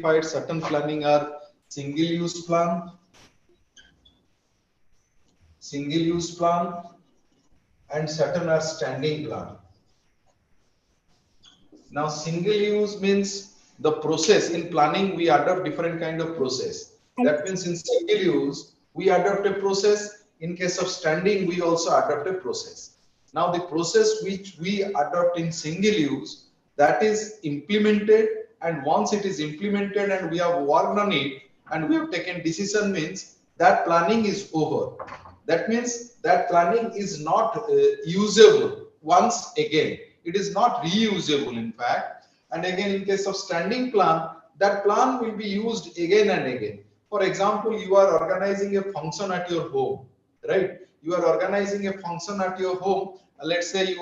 identified certain planning are single-use plan, and certain are standing plan. Now, single-use means the process. In planning, we adopt different kind of process. That means in single-use, we adopt a process. In case of standing, we also adopt a process. Now, the process which we adopt in single-use, that is implemented, and once it is implemented and we have worked on it and we have taken decision, means that planning is over. That means that planning is not usable once again. It is not reusable, in fact. And again, in case of standing plan, that plan will be used again and again. For example, you are organizing a function at your home, right? You are organizing a function at your home. Let's say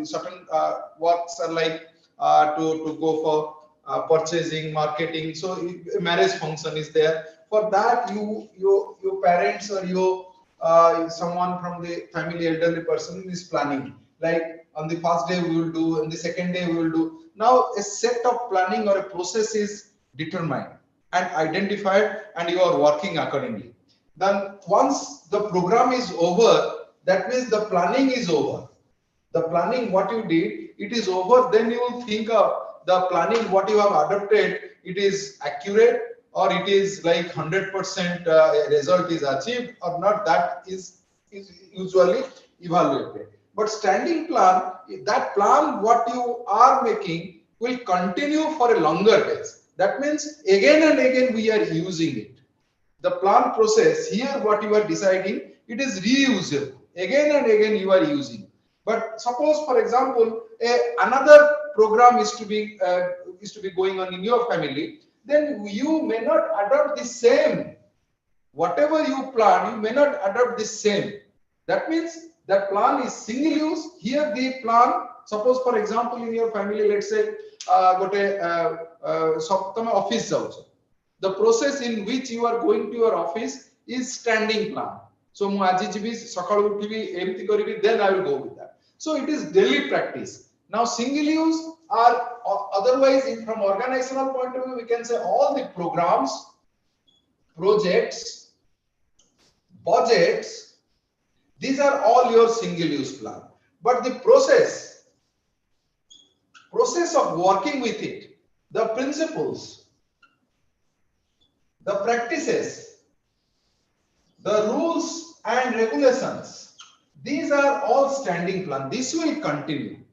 certain works are like to go for purchasing, marketing. So a marriage function is there. For that, your parents or your someone from the family, elderly person is planning. Like on the first day we will do, and the second day we will do. Now a set of planning or a process is determined and identified, and you are working accordingly. Then once the program is over, that means the planning is over. The planning what you did, it is over. Then you will think of the planning what you have adopted, it is accurate or it is like 100% result is achieved or not. That is usually evaluated. But standing plan, that plan what you are making will continue for a longer days. That means again and again we are using it. The plan process here, what you are deciding, it is reusable. Again and again you are using. But suppose, for example, another program is to be going on in your family, then you may not adopt the same. Whatever you plan, you may not adopt the same. That means that plan is single use. Here the plan, suppose for example in your family, let's say office also. The process in which you are going to your office is standing plan. So then I will go with that. So it is daily practice. Now single use are otherwise, from organizational point of view, we can say all the programs, projects, budgets, these are all your single use plan. But the process of working with it, the principles, the practices, the rules and regulations, these are all standing plan. This will continue.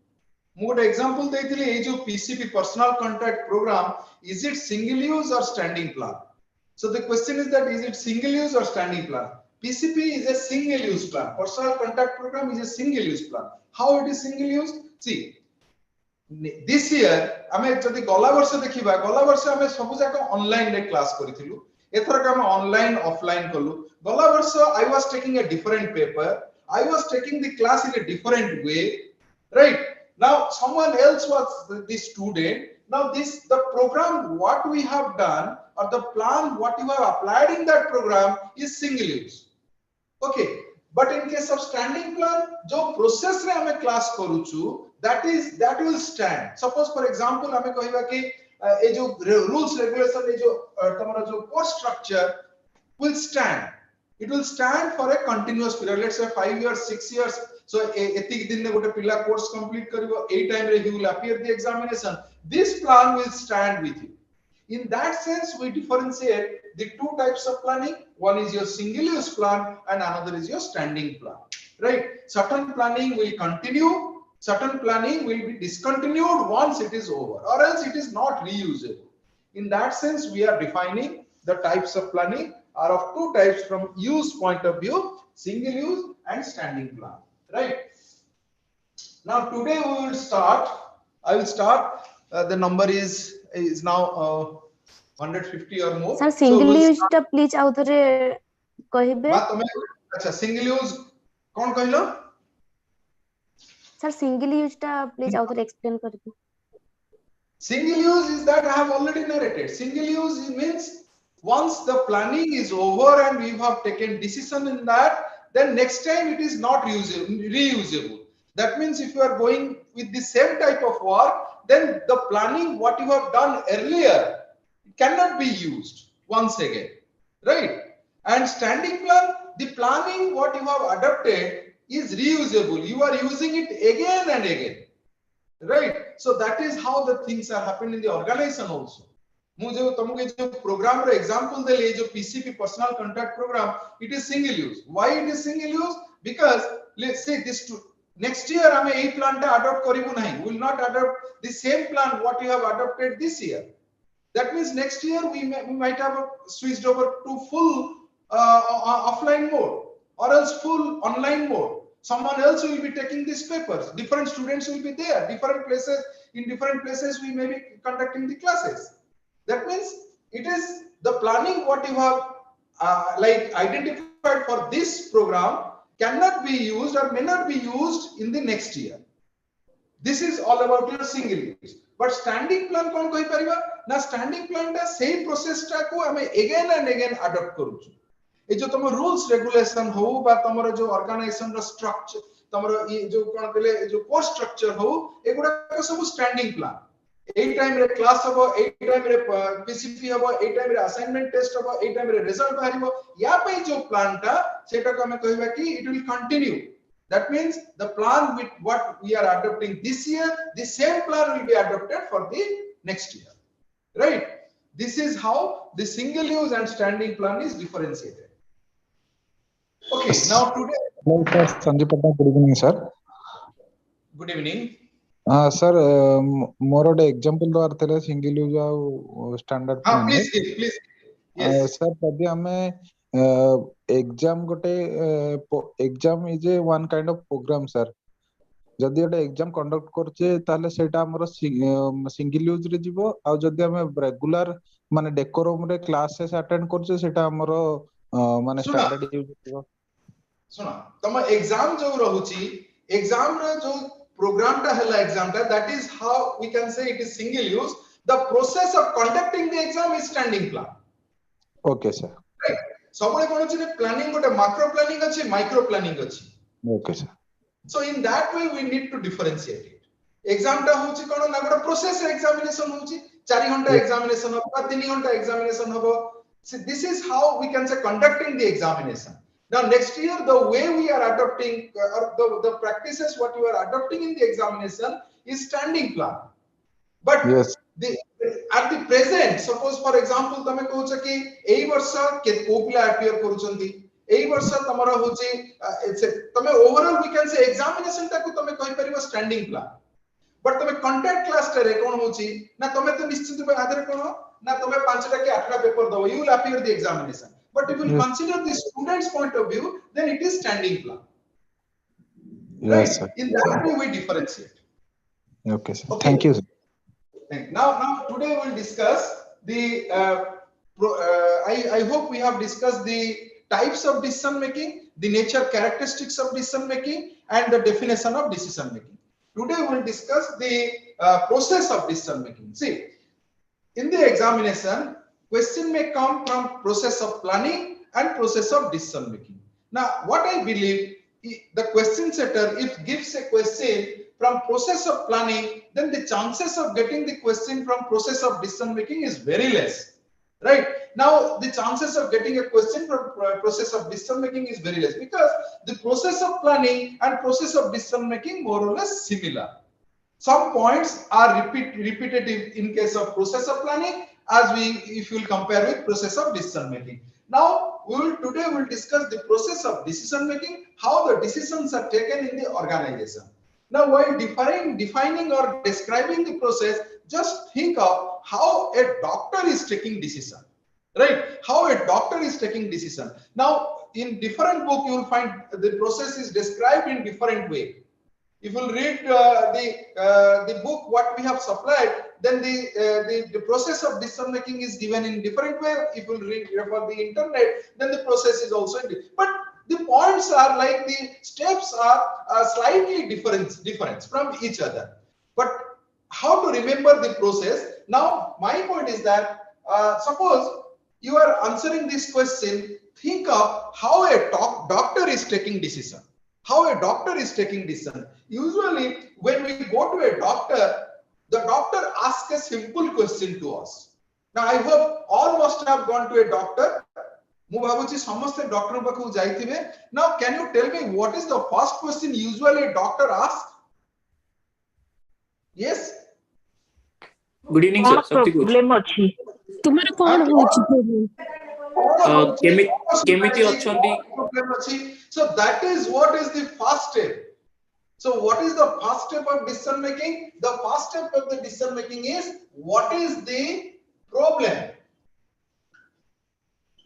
More example, PCP personal contact program, is it single use or standing plan? So the question is that, is it single use or standing plan? PCP is a single use plan. Personal contact program is a single use plan. How it is single use? See, this year, आमे जदि गला वर्ष देखिबा, गला वर्ष आमे सब जाक ऑनलाइन रे क्लास करिथिलु. एथर आमे ऑनलाइन ऑफलाइन कलु. गला वर्ष I was taking a different paper. I was taking the class in a different way, right? Now someone else was the student. Now the program what we have done, or the plan what you have applied in that program, is single use. Okay, but in case of standing plan, जो process रे हमें class करूचु, that will stand. Suppose for example हमें कहिबा कि ये जो rules regulation, ये जो तमरा जो course structure will stand. It will stand for a continuous period. Let's say 5 years, 6 years. So etik din ne gote pila course complete karibo, a time re he will appear the examination. This plan will stand with you. In that sense, we differentiate the two types of planning. One is your single use plan and another is your standing plan, right? Certain planning will continue, certain planning will be discontinued once it is over, or else it is not reusable. In that sense, we are defining the types of planning are of two types from use point of view, single use and standing plan, right? Now today we will start, I will start, the number is now 150 or more. Sir, single use ta please out there kahibe. Acha, single use कौन कहलो? Sir, single use ta please out there explain karibe. Single use is that I have already narrated. Single use means once the planning is over and we have taken decision in that, then next time it is not reusable. That means if you are going with the same type of work, then the planning what you have done earlier, cannot be used once again, right? And standing plan, the planning what you have adopted is reusable. You are using it again and again, right? So that is how the things are happening in the organization also. मुझे तुमको जो program रो example दे ले जो PCP personal contact program, it is single use. Why it is single use? Because let's say this next year हमें यही plan टा adopt करिबु नहीं. We will not adopt the same plan what you have adopted this year. That means next year we might have switched over to full offline mode or else full online mode. Someone else will be taking these papers. Different students will be there. Different places, in different places we may be conducting the classes. That means it is the planning what you have like identified for this program cannot be used or may not be used in the next year. This is all about your single use. But standing plan कौन कही परिवा ना standing plan टा same process टा को हमें again and again adopt करूँ ये जो तुम rules regulation हो बा तुम्हारा जो organization रा structure तुम्हारा ये जो कौन कहले जो course structure हो एक बड़ा का सब standing plan एक टाइम रे क्लास हो एक टाइम रे पीसीपी हो एक टाइम रे असाइनमेंट टेस्ट हो एक टाइम रे रिजल्ट बाहरिबो या पे जो प्लान टा सेटा को हमें कहबा कि it will continue. That means the plan with what we are adopting this year, the same plan will be adopted for the next year, right? This is how the single use and standing plan is differentiated. Okay, now today. Hello, sir. Sanjay Patna. Good evening, sir. Good evening. Sir, more of the example do artele single use or standard plan. Please. Yes. Sir, today हमें exam गोटे exam is a one kind of program, sir. जदि गोटे exam conduct करछे ताले सेटा हमर single use रे जीवो आ जदि हमें regular माने decorum रे classes attend करछे सेटा हमर माने standard use जीवो. सुना तम exam जो रहउची exam रे जो program टा हला exam टा that is how we can say it is single use. The process of conducting the exam is standing plan. Okay, sir. Right. सबले कोन अछि planning गोटे macro planning अछि micro planning अछि. Okay, sir. So in that way we need to differentiate it. Exam टा होछि कोन ना गोटे process examination होछि 4 घंटा examination होबा 3 घंटा examination होबो. So this is how we can say conducting the examination. Now next year the way we are adopting or the practices what you are adopting in the examination is standing plan. But yes. At the present, suppose for example तमे कहू छ कि एई वर्ष के कोपिला appear करूछंती एई वर्ष तमरा होची तमे overall we can say examination टा को तमे कहि परिबो standing plan. But तमे contact class रे कोन होची ना तमे तो निश्चित भाबे आदर कोन ना तमे 5 टा के 8 टा पेपर दो you will appear the examination. But if you consider the student's point of view, then it is standing plan. Yes, right? In that way we differentiate. Okay, sir. Okay. Thank you, sir. Now today we'll discuss the I hope we have discussed the types of decision making, the nature characteristics of decision making, and the definition of decision making. Today we'll discuss the process of decision making. See, in the examination, question may come from process of planning and process of decision making. Now, what I believe, the question setter, if gives a question from process of planning, then the chances of getting the question from process of decision making is very less, right? Now the chances of getting a question from process of decision making is very less because the process of planning and process of decision making more or less similar. Some points are repetitive in case of process of planning as if you will compare with process of decision making. Now today we'll discuss the process of decision making, how the decisions are taken in the organization. Now, while defining or describing the process, just think of how a doctor is taking decision, right? How a doctor is taking decision. Now, in different book, you will find the process is described in different way. If you read the book what we have supplied, then the process of decision making is given in different way. If you read for the internet, then the process is also in different. But the points are like the steps are slightly different from each other. But how to remember the process? Now, my point is that suppose you are answering this question, think of how a doctor is taking decision. How a doctor is taking decision. Usually, when we go to a doctor, the doctor asks a simple question to us. Now I hope all must have gone to a doctor. Mu bhabuchi samaste doctor pakhu jaithibe. Now can you tell me what is the first question usually a doctor asks? Yes. Good evening sir, Shakti coach. problem अछि तुम्हारे कौन होची problem केमिति अछंती problem अछि? So that is what is the first step. So what is the first step of decision making? The first step of the decision making is what is the problem?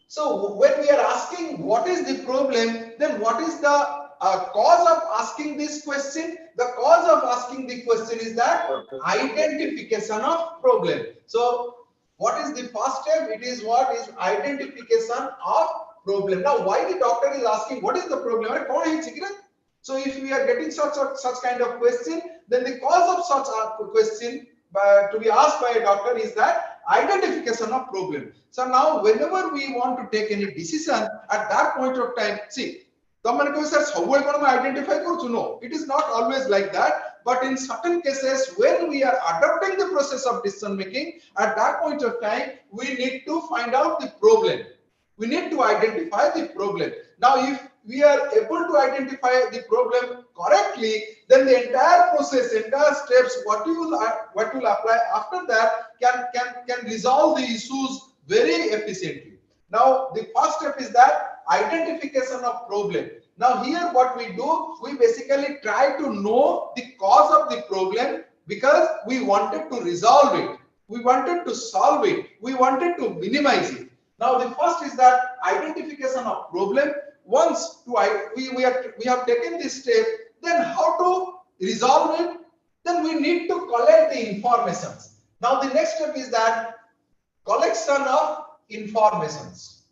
So when we are asking what is the problem, then what is the cause of asking this question? The cause of asking the question is that identification of problem. So what is the first step? It is what is identification of problem. Now why the doctor is asking what is the problem? So if we are getting such kind of question, then the cause of such a question to be asked by a doctor is that identification of problem. So now whenever we want to take any decision at that point of time, see, identify no, it is not always like that, but in certain cases when we are adopting the process of decision making, at that point of time we need to find out the problem. We need to identify the problem. Now if we are able to identify the problem correctly, then the entire process, entire steps, what you will apply after that can resolve the issues very efficiently. Now the first step is that identification of problem. Now here what we do, we basically try to know the cause of the problem because we wanted to resolve it, we wanted to solve it, we wanted to minimize it. Now the first is that identification of problem. Once we have taken this step, then how to resolve it? Then we need to collect the informations. Now the next step is that collection of informations.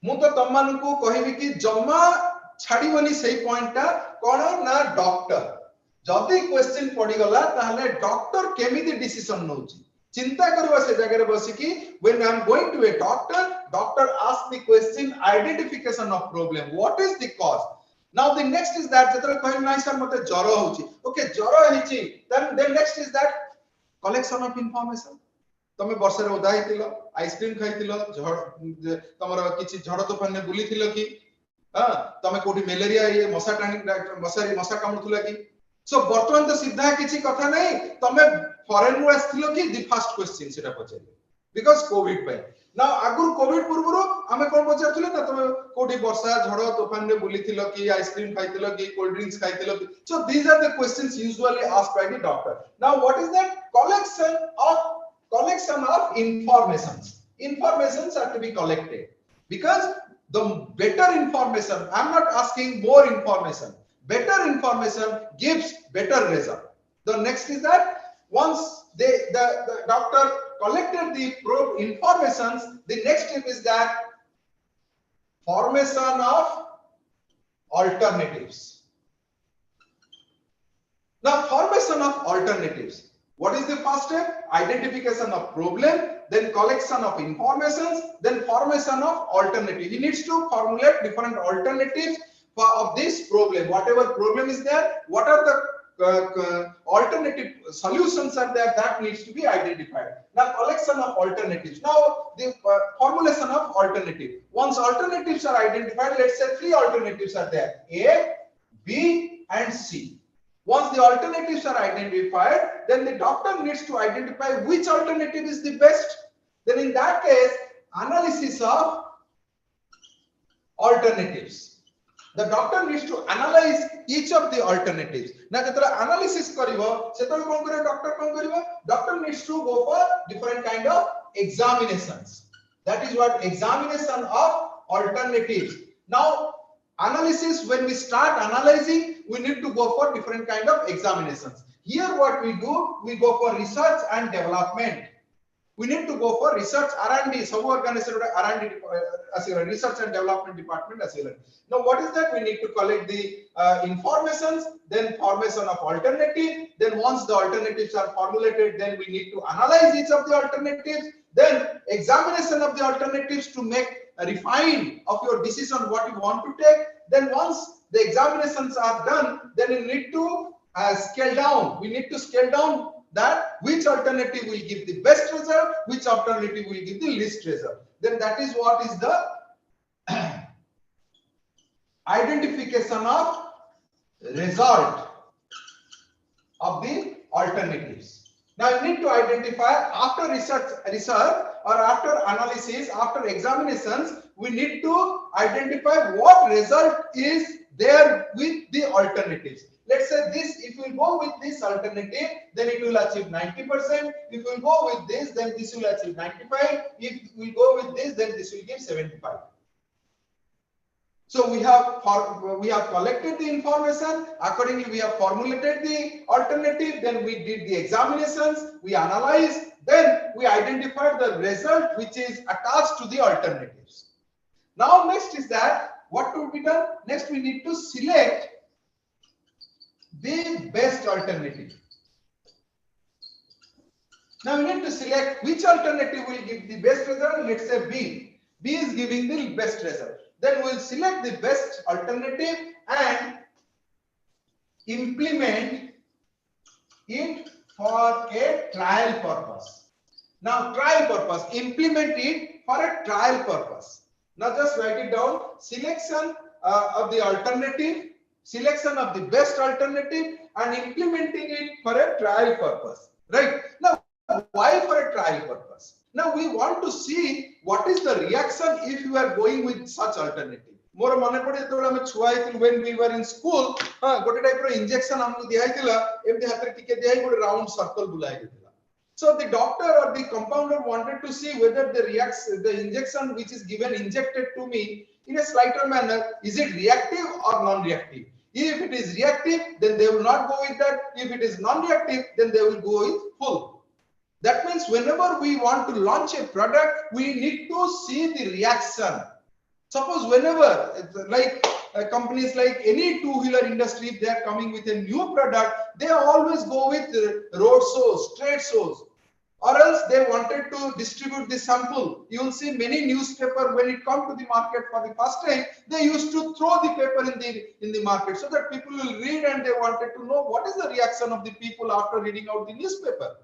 Mu to tammanku kahibi ki jama chhadibani sei point ta kono na doctor. Jodi question padi gala tahale doctor kemiti decision nouchi. Chinta kariba se jagare basiki, when I am going to a doctor asks the question identification of problem. What is the cause? Now the next is that jetara kahim nai sir mate jaro hochi. Okay, jaro hichi. Then next is that collection of information. तमे वर्षा रे उदा हितिलो, ice cream खाइतिलो, तमरा किछि झड़ तूफान ने बुलिथिलो कि तमे कोठी मलेरिया ये मशा कामुथुला कि? So बर्तमान तो सीधा किछि कथा नहीं, तमे फॉरेन नु आस्थिलो कि the first question सेटा पचारि because covid पे. Now आगुर covid पूर्वरो हमें कोन पचारथिले ना तमे कोठी वर्षा झड़ तूफान ने बुलिथिलो कि, आइसक्रीम खाइतिलो कि, कोल्ड ड्रिंक्स खाइतिलो कि? So these are the questions usually asked by the doctor. Now what is that? Collection of informations. Informations are to be collected because the better information, I'm not asking more information, better information gives better result. The next is that once the doctor collected the informations, the next step is that formation of alternatives. Now formation of alternatives. What is the first step? Identification of problem, then collection of informations, then formation of alternative. He needs to formulate different alternatives of this problem. Whatever problem is there, what are the alternative solutions are there, that needs to be identified. Now collection of alternatives. Now the formulation of alternative. Once alternatives are identified, let's say 3 alternatives are there, A, B and C. Once the alternatives are identified, then the doctor needs to identify which alternative is the best. Then in that case, analysis of alternatives. The doctor needs to analyze each of the alternatives. Now, jetala analysis karibo, setala kon kare doctor kon karibo? Doctor needs to go for different kind of examinations. That is what examination of alternatives. Now, analysis, when we start analyzing, we need to go for different kind of examinations. Here what we do, we go for research and development. We need to go for research R&D. Some organization R&D research and development department. Now what is that? We need to collect the informations, then formation of alternative. Then once the alternatives are formulated, then we need to analyze each of the alternatives. Then examination of the alternatives to make a refine of your decision what you want to take. Then once the examinations are done, then you need to scale down. We need to scale down that which alternative will give the best result, which alternative will give the least result. Then that is what is the identification of result of the alternatives. Now you need to identify after research or after analysis, after examinations, we need to identify what result is there with the alternatives. Let's say this, if we go with this alternative, then it will achieve 90%. If we go with this, then this will achieve 95. If we go with this, then this will give 75. So we have collected the information, accordingly we have formulated the alternative, then we did the examinations, we analyzed, then we identified the result which is attached to the alternatives. Now next is that what will be done? Next we need to select the best alternative. Now we need to select which alternative will give the best result. Let's say B. B is giving the best result. Then we will select the best alternative and implement it for a trial purpose. Now trial purpose, implement it for a trial purpose. Now just write it down. Selection of the alternative, selection of the best alternative and implementing it for a trial purpose. Right? Now why for a trial purpose? Now we want to see what is the reaction if you are going with such alternative. More mane pade to ame chuai when we were in school, gote type ro injection amku dihaitila, emti hathre tike dihai gote round circle bulai ditila. So the doctor or the compounder wanted to see whether the injection which is given injected to me in a slighter manner, is it reactive or non-reactive? If it is reactive, then they will not go with that. If it is non-reactive, then they will go with full. That means whenever we want to launch a product, we need to see the reaction. Suppose whenever, like companies like any two-wheeler industry, if they are coming with a new product, they always go with road shows, trade shows, or else they wanted to distribute the sample. You will see many newspapers when it comes to the market for the first time, they used to throw the paper in the market so that people will read and they wanted to know what is the reaction of the people after reading out the newspaper.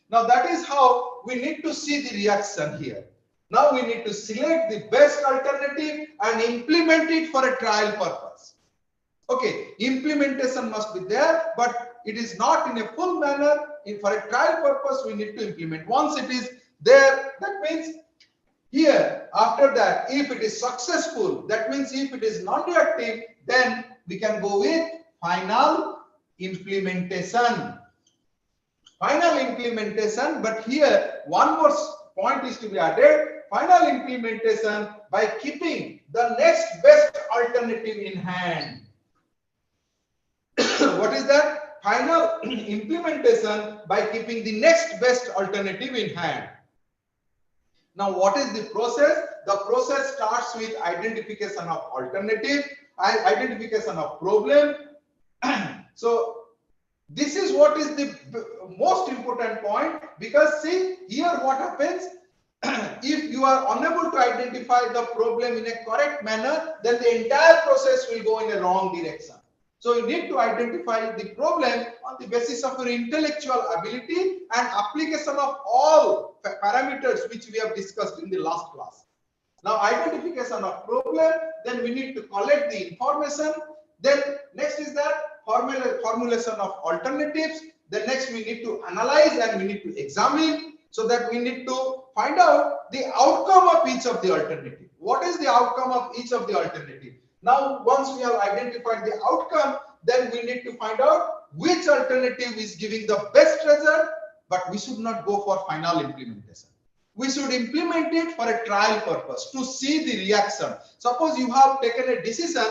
Now that is how we need to see the reaction here. Now we need to select the best alternative and implement it for a trial purpose. Okay, implementation must be there, but it is not in a full manner. For a trial purpose, we need to implement. Once it is there, that means here, after that, if it is successful, that means if it is non-reactive, then we can go with final implementation. Final implementation, but here one more point is to be added. Final implementation by keeping the next best alternative in hand. What is that? Final implementation by keeping the next best alternative in hand. Now what is the process? The process starts with identification of alternative, identification of problem. So this is what is the most important point, because see here what happens, if you are unable to identify the problem in a correct manner, then the entire process will go in a wrong direction. So you need to identify the problem on the basis of your intellectual ability and application of all parameters which we have discussed in the last class. Now identification of problem, then we need to collect the information. Then next is that formulation of alternatives. Then next we need to analyze and we need to examine, so that we need to find out the outcome of each of the alternative. What is the outcome of each of the alternative? Now once we have identified the outcome, then we need to find out which alternative is giving the best result, but we should not go for final implementation. We should implement it for a trial purpose to see the reaction. Suppose you have taken a decision,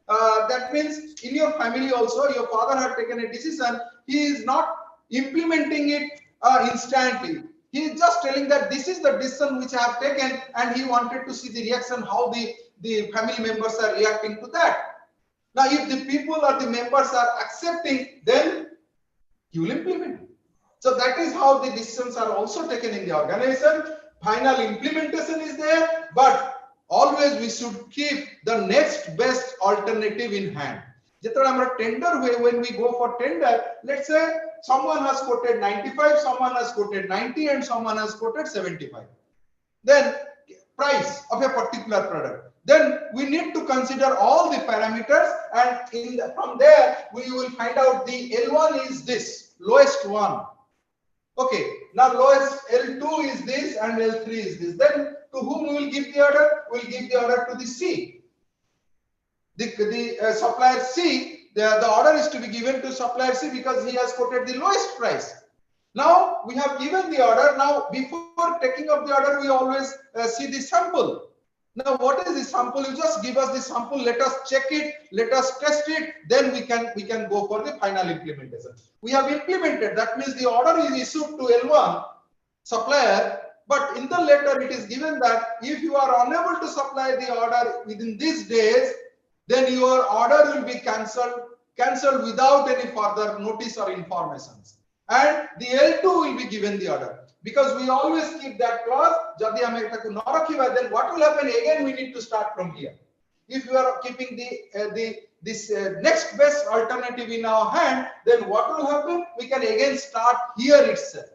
that means in your family also your father had taken a decision, he is not implementing it instantly. He is just telling that this is the decision which I have taken, and he wanted to see the reaction, how the family members are reacting to that. Now if the people or the members are accepting, then you will implement it. So that is how the decisions are also taken in the organization. Final implementation is there, but always we should keep the next best alternative in hand. tender way, when we go for tender, let's say someone has quoted 95, someone has quoted 90, and someone has quoted 75. Then price of a particular product. Then we need to consider all the parameters, and from there we will find out the L1 is this, lowest one. Okay, now lowest L2 is this and L3 is this. Then to whom we will give the order? We will give the order to the C. The supplier C, the order is to be given to supplier C because he has quoted the lowest price. Now we have given the order. Now before taking up the order, we always see the sample. Now what is the sample? You just give us the sample, let us check it, let us test it, then we can go for the final implementation. We have implemented, that means the order is issued to L1 supplier, but in the letter it is given that if you are unable to supply the order within these days, then your order will be cancelled without any further notice or informations, and the L2 will be given the order. Because we always keep that clause, then what will happen? Again, we need to start from here. If you are keeping this next best alternative in our hand, then what will happen? We can again start here itself.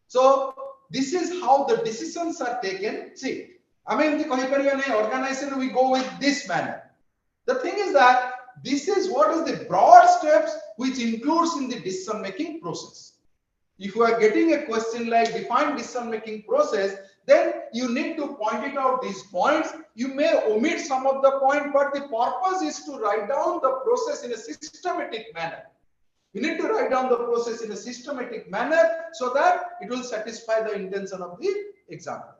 So this is how the decisions are taken. See, I mean, the organization, we go with this manner. The thing is that this is what is the broad steps which includes in the decision making process. If you are getting a question like define decision making process, then you need to point it out these points. You may omit some of the point, but the purpose is to write down the process in a systematic manner. You need to write down the process in a systematic manner so that it will satisfy the intention of the examiner.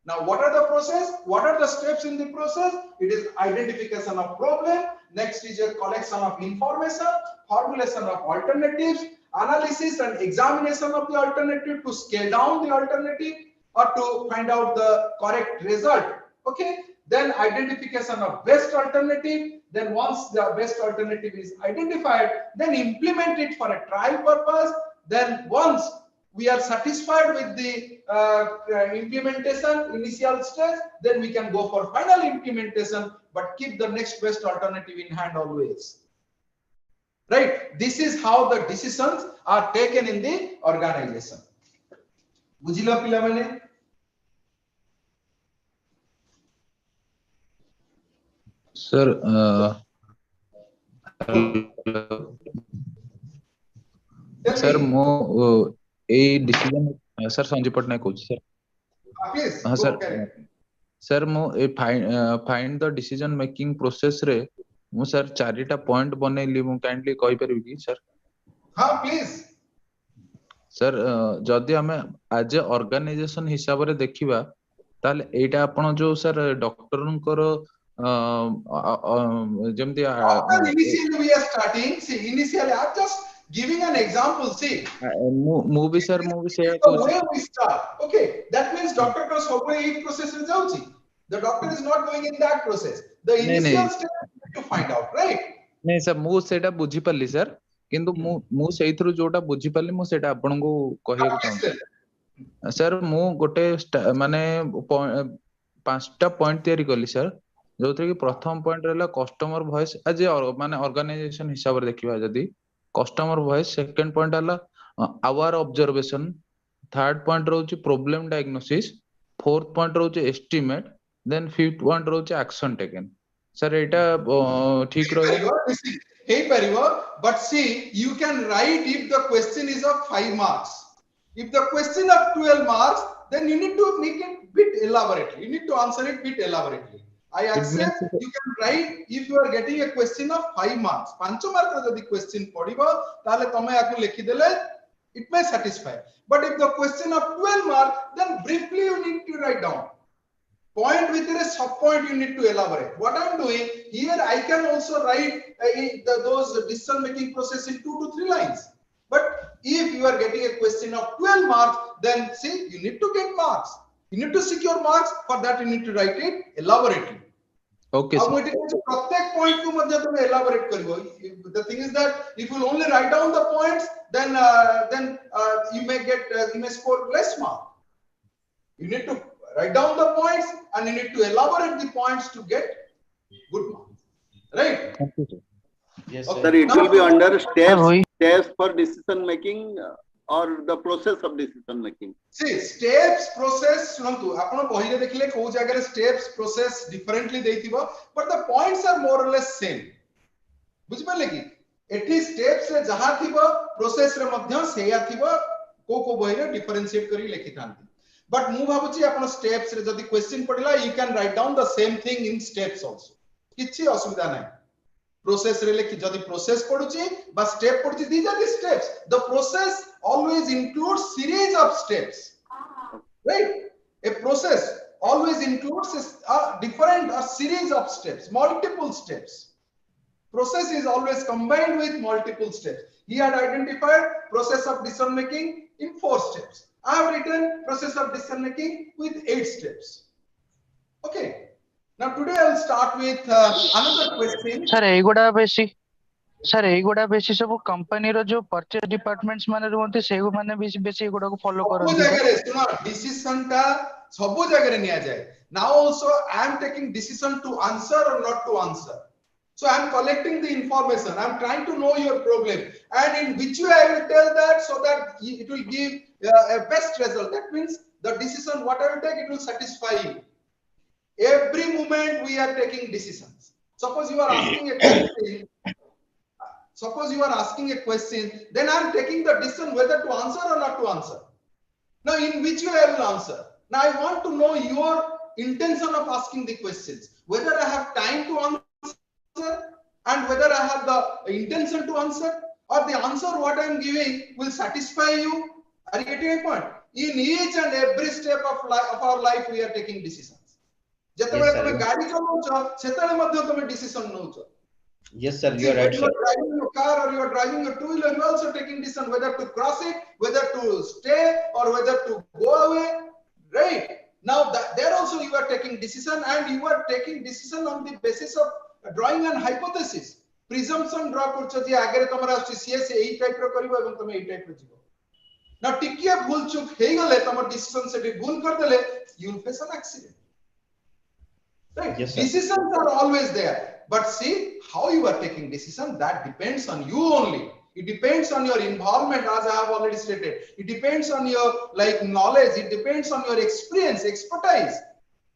Now, what are the process? What are the steps in the process? It is identification of problem. Next is a collection of information, formulation of alternatives, analysis and examination of the alternative to scale down the alternative or to find out the correct result. Okay. Then identification of best alternative. Then once the best alternative is identified, then implement it for a trial purpose. Then once we are satisfied with the implementation initial stage, then we can go for final implementation, but keep the next best alternative in hand always. Right? This is how the decisions are taken in the organization. Bujhila pilamane? Sir, sir, mo a decision, sir, Sanjay Patnaik coach, sir. Please, sir. Sir, mo find the decision making process re, mo sir charita point baneli mo kindly koi paribi sir. हाँ, please. Sir, जदि आमे आज organization हिसाब रे देखिबा ताले एटा आपण जो sir डॉक्टरनकर जेमति initially we are starting. See, initially I'm just giving an example. See, movie sir, movie say the way we start. Okay, that means doctor का सब एक process में जाऊँगी. The doctor is not going in that process. The initial step to find out, right? नहीं sir, मु सेटा बुझी पल्ली सर, किंतु मु सेइथरु जोटा बुझी पल्ली मु सेटा आपनको कहिया चाहूँ सर। मु गोटे माने पांचटा पॉइंट तयारी कली सर, जो कि प्रथम पॉइंट रहला कस्टमर वॉइस आज माने ऑर्गेनाइजेशन हिसाब रे देखिबा जदी कस्टमर वॉइस, सेकंड पॉइंट हला आवर ऑब्जर्वेशन, थर्ड पॉइंट रहउची प्रॉब्लम डायग्नोसिस, फोर्थ पॉइंट रहउची एस्टिमेट, देन फिफ्थ पॉइंट रहउची एक्शन टेकन। सर एटा ठीक रहबो Hey Pariva, but see, you can write if the question is of 5 marks. If the question of 12 marks, then you need to make it bit elaborately. You need to answer it bit elaborately. I accept you can write if you are getting a question of 5 marks. 5 mark ra jodi question padiba, tale tome aku lekhi dele, it may satisfy. But if the question of 12 marks, then briefly you need to write down. Point with a sub point you need to elaborate. What I am doing here, I can also write those decision making process in 2 to 3 lines. But if you are getting a question of 12 marks, then see, you need to get marks. You need to secure marks. For that, you need to write it elaborately. Okay. प्रत्येक point को मध्य तुम्हें elaborate करियो. The thing is that if you only write down the points, then you may score less mark. You need to write down the points and you need to elaborate the points to get good marks. Right? Thank you, sir. Yes, Okay. sir. Sir, it Now, will be under Rohit. steps for decision making or the process of decision making. see steps process सुनंतु आपण बहिरे देखिले को जगह रे steps process differently देथिबो but the points are more or less same बुझ पाले कि एठी steps रे जहा थिबो process रे मध्य सेया थिबो को बहिरे डिफरेंशिएट करी लिखि थांती but मु भाबुची आपण steps रे जदी question पडिला you can write down the same thing in steps also किछि असुविधा नै process रे लिखि जदी process पडुची बा step पडुची these are the steps the process always includes series of steps right a process always includes a different a series of steps multiple steps process is always combined with multiple steps he had identified process of decision making in 4 steps I have written process of decision making with 8 steps okay now today I will start with another question sir एगुडा बेसी सब company रो जो purchase departments माने रहंती सेगु माने बेसी एगुडा को follow सब करंती जगह रे सुनो डिसीजन टा सब जगह रे निया जाए now also I am taking decision to answer or not to answer so I am collecting the information I am trying to know your problem and in which way I will tell that so that it will give a best result that means the decision what I will take it will satisfy you every moment we are taking decisions suppose you are asking a question then I am taking the decision whether to answer or not to answer now in which way I will answer now I want to know your intention of asking the questions whether I have time to answer and whether I have the intention to answer or the answer what I am giving will satisfy you are you getting my point in each and every step of our life we are taking decisions जेतबेले तमे गाड़ी चलाउछ सेतले मध्ये तमे decision नउछ yes sir you are right you sir are driving your car or you are driving your two wheeler you are also taking decision whether to cross it whether to stay or whether to go away right now there also you are taking decision and you are taking decision on the basis of drawing an hypothesis presumption draw करछ जे आगे तमरा CS एई type रो करबो एवं तमे एई type रो जीवो ना टिकिया भूल चूक हेई गले तमर डिसीजन से भूल कर देले you will face an accident right yes, sir. decisions are always there but see how you are taking decision that depends on you only it depends on your involvement as I have already stated it depends on your like knowledge it depends on your experience expertise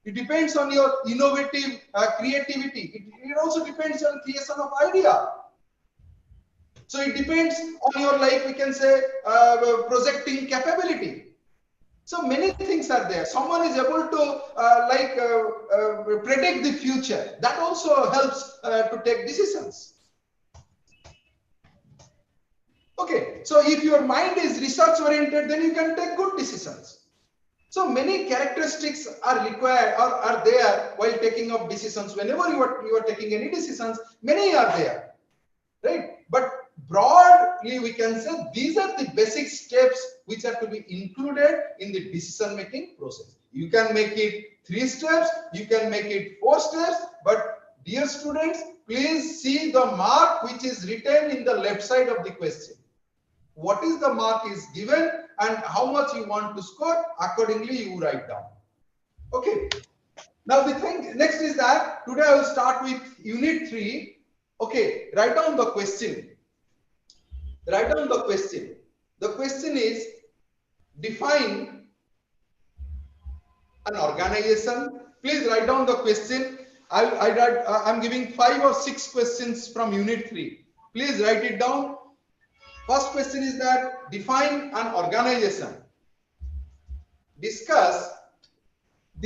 it depends on your innovative creativity it also depends on creation of idea so it depends on your like we can say projecting capability so many things are there someone is able to predict the future that also helps to take decisions okay so if your mind is research oriented then you can take good decisions so many characteristics are required or are there while taking of decisions whenever you are taking any decisions many are there right but broadly we can say these are the basic steps which are to be included in the decision making process you can make it 3 steps you can make it 4 steps but dear students please see the mark which is written in the left side of the question what is the mark is given and how much you want to score accordingly you write down okay now the thing next is that today I will start with unit 3 okay write down the question the question is define an organization please write down the question I'm giving 5 or 6 questions from unit 3 please write it down first question is that define an organization discuss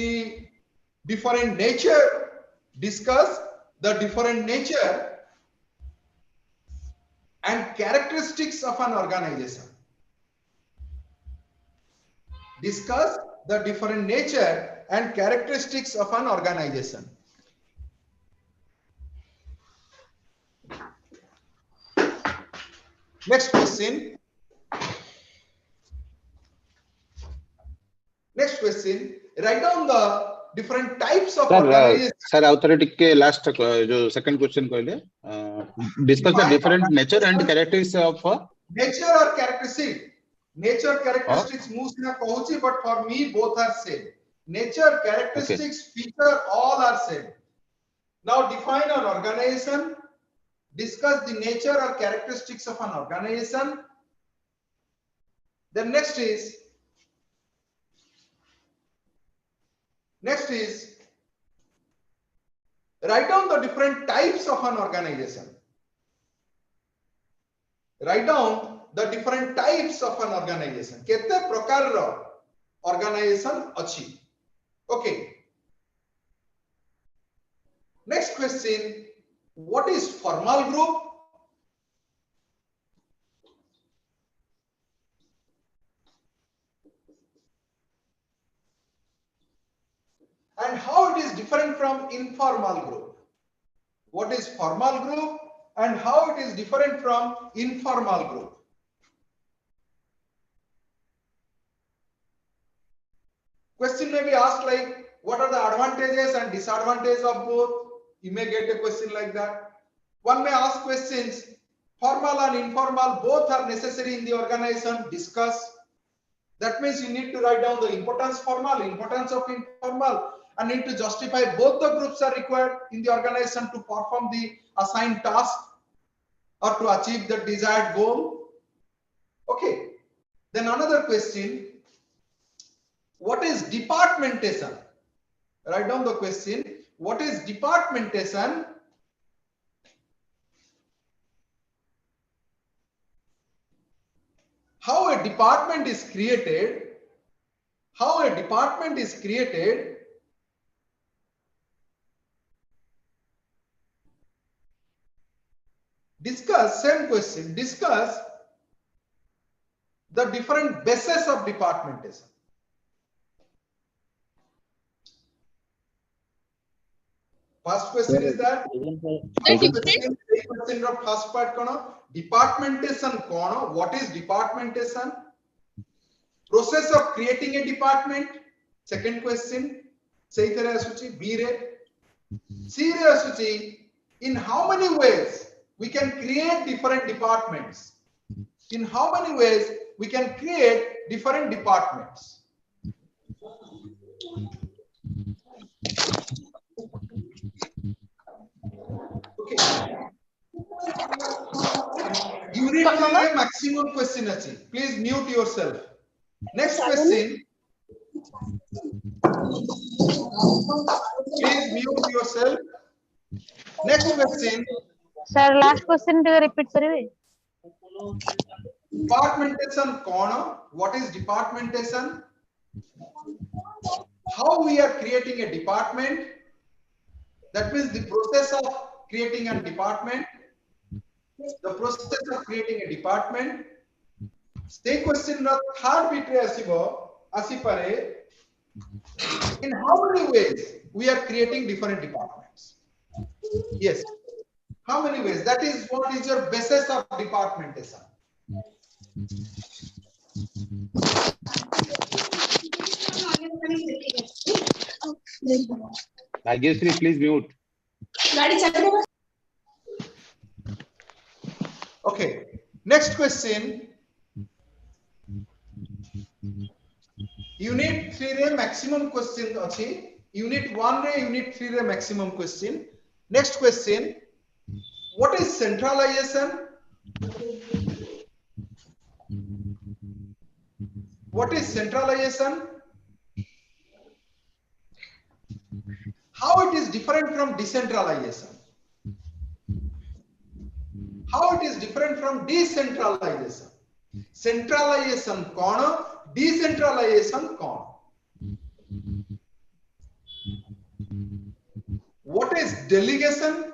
the different nature and characteristics of an organization discuss the different nature and characteristics of an organization next question write down the different types of organization sir authority last jo second question कहले discuss the different nature and characteristics of nature or characteristics mu sina kahuchi but for me both are same nature characteristics feature all are same now define an organization discuss the nature or characteristics of an organization. Then next is write down the different types of an organization. Write down the different types of an organization. Kete prakar ro organization achi. Okay. Next question, what is formal group? And how it is different from informal group? What is formal group and how it is different from informal group? Question may be asked like, what are the advantages and disadvantages of both? You may get a question like that. One may ask questions, formal and informal, both are necessary in the organization, discuss. That means you need to write down the importance formal, importance of informal, and need to justify both the groups are required in the organization to perform the assigned task or to achieve the desired goal. Okay. Then another question, what is departmentation? Write down the question, what is departmentation? How a department is created, discuss, same question, discuss the different bases of departmentation. First question is that question of first part kono departmentation kono, what is departmentation? Process of creating a department. Second question, sei thare asuchi B re. C re asuchi, in how many ways we can create different departments? In how many ways we can create different departments? Okay. Unit maximum question achi. Please mute yourself. Next question. Please mute yourself. Next question. Sir, last question to repeat karibe. Departmentation kona. What is departmentation? How we are creating a department? That means the process of creating a department. The process of creating a department. Stay question na third bit re asipare. In how many ways we are creating different departments? Yes. How many ways? That is what is your basis of departmentation. Nagesri, please mute. Okay. Next question. Unit 3 re maximum question achi. Unit 1 re, Unit 3 re maximum question. Next question. What is centralization? What is centralization? How it is different from decentralization? How it is different from decentralization? Centralization kona, decentralization kona. What is delegation?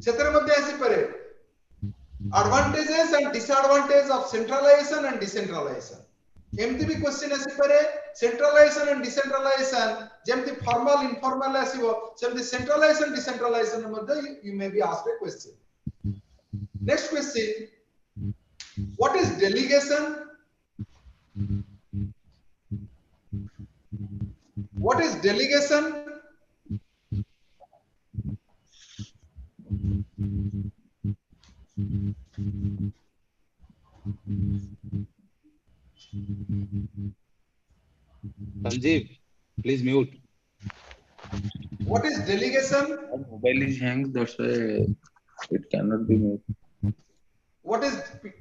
Chetra madhya asi pare. Advantages and disadvantages of centralization and decentralization. MTB question asi pare. Centralization and decentralization. Jemti formal, informal asibo. Jemti centralization, decentralization madhya you may be asked a question. Next question. What is delegation? What is delegation? Sanjeev, please mute. What is delegation? Mobile is hanged, that's why It cannot be made. What is,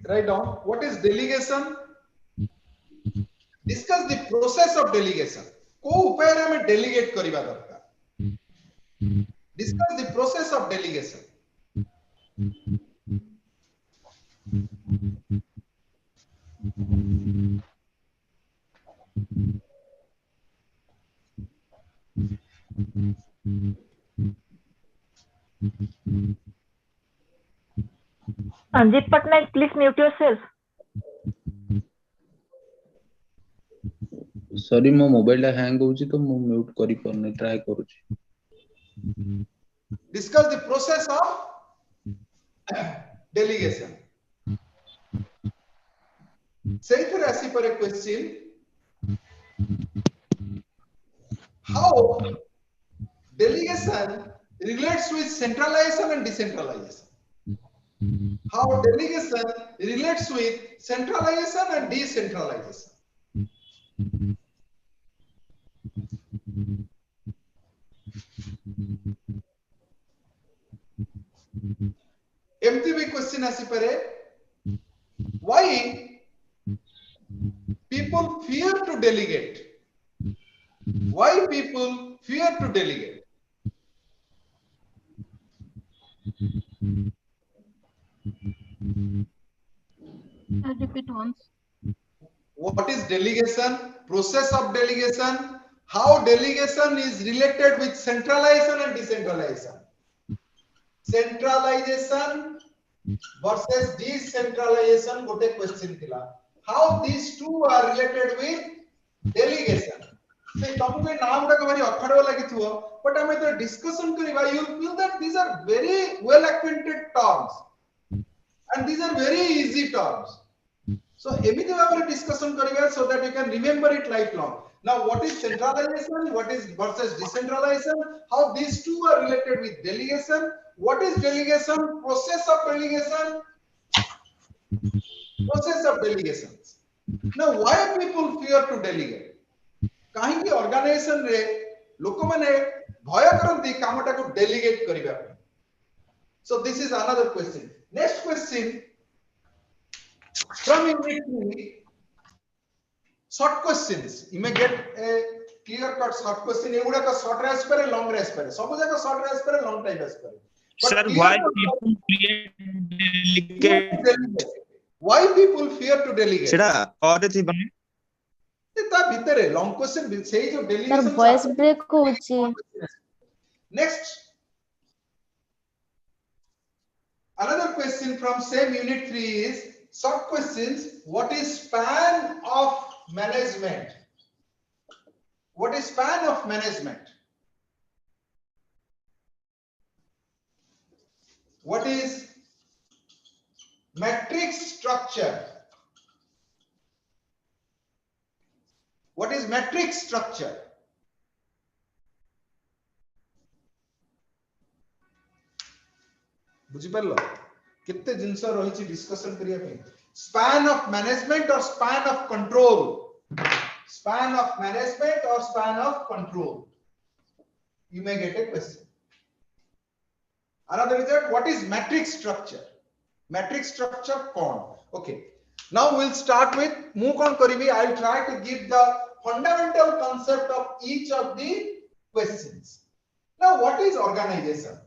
write down, what is delegation? Discuss the process of delegation. को उपाय रे हमें delegate करिबा दरकार. Discuss the process of delegation. Anjit Patnaik, please mute yourself. Sorry, mo mobile टा hang होउची तो mo mute करी परने try करूची. Discuss the process of delegation. Say for ऐसी पर एक question. How delegation relates with centralization and decentralization? How delegation relates with centralization and decentralization? MTB question आसी परे. Why people fear to delegate? Why people fear to delegate? Repeat once. What is delegation? Process of delegation. How delegation is related with centralization and decentralization. Centralization versus decentralization gote question thila. How these two are related with delegation. Say तमको नाम गुडा भारी अखड़ो लागिथिबो, but हमें तो discussion करिबा, you will feel that these are very well acquainted terms and these are very easy terms. So एमिति भाबरे discussion करिबा so that you can remember it lifelong. Now what is centralization, what is versus decentralization, how these two are related with delegation, what is delegation, process of delegation, process of delegations. Now why people fear to delegate? काहेकि organisation रे लोक माने भय करंती कामटा को delegate करिबा पे. So this is another question. Next question from unit 3, short questions. You may get a clear cut short question. एगुडा का short रे आस पारे, long रे आस पारे, सब जगह short रे आस पारे, long type आस पारे. Sir, why people delegate? Why people fear to delegate? सेटा और थी बने ता भितरे long question सेही जो सर delegation वॉइस ब्रेक होची. Next, another question from same unit 3 is short questions. What is span of management? What is span of management? What is matrix structure? What is matrix structure? बुझी परलो कितने जिंस रही discussion करिया पे. Span of management or span of control? Span of management or span of control? You may get a question. Another is that what is matrix structure? Matrix structure कौन? Okay. Now we'll start with move on karibi. I'll try to give the fundamental concept of each of the questions. Now what is organization?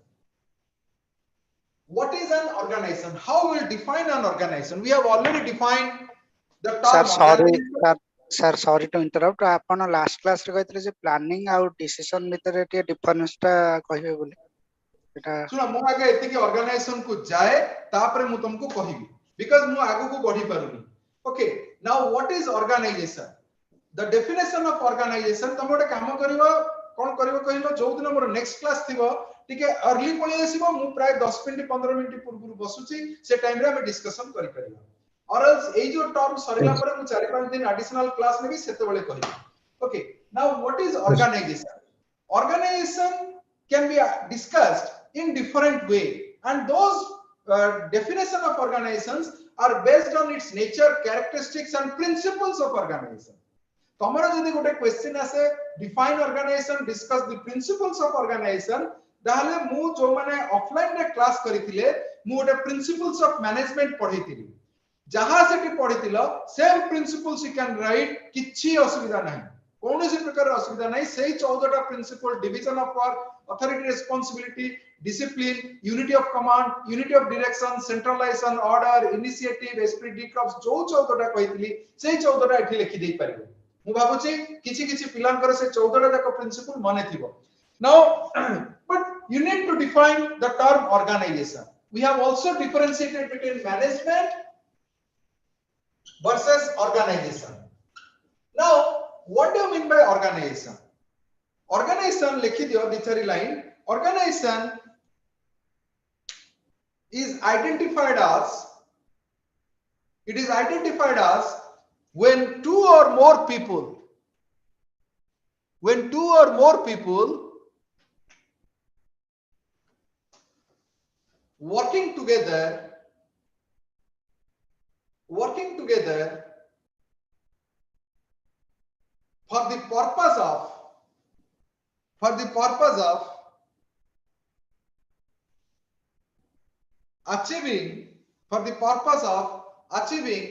What is an organization? How will define an organization? We have already defined the term. Sir, sorry to interrupt. आपण last class रे कहतले जे planning आउ decision भितर टे difference टा कहिबे बोले. एटा सुना मो आगे एति के organization को जाए तापरे मु तुमको कहिबी because मु आगु को बढ़ी पारुनी. Okay, now what is organization? The definition of organization तुम गोटे काम करिवो कोन करिवो कहिलो जो दिन मोर next class थिबो ठीक है अर्ली पळी आसीबो मु प्राय 10 मिनिट 15 मिनिट पूर्व बसुची से टाइम रे हम डिस्कशन करि परिबो. और एल्स ए जो टर्म सरिला परे मु 4-5 दिन एडिशनल क्लास में भी सेते बेले कहि. Okay, now what is organization? Organization can be discussed in different way and those definition of organizations are based on its nature, characteristics and principles of organization. तमरा जदि गोटे क्वेश्चन आसे define organization, discuss the principles of organization, ताहले मु जो माने offline रे class करिथिले मु ओटे प्रिंसिपल्स ऑफ मैनेजमेंट पढैथिली जहां सेठी पढिथिलो same principles you can write किछि असुविधा नाही कोनोसी प्रकार असुविधा नाही सेही 14 टा principle division of work authority responsibility discipline unity of command unity of direction centralisation order initiative esprit de corps जो 14 टा कहिथिली सेही 14 टा एठी लिखि देई परिबे मु भाबुची किछि किछि पिलांकर से 14 टा जाक प्रिंसिपल मने थिबो now but you need to define the term organization we have also differentiated between management versus organization. Now, what do you mean by organization? Organization, likhi diyo dithari line. Organization is identified as when two or more people working together for the purpose of achieving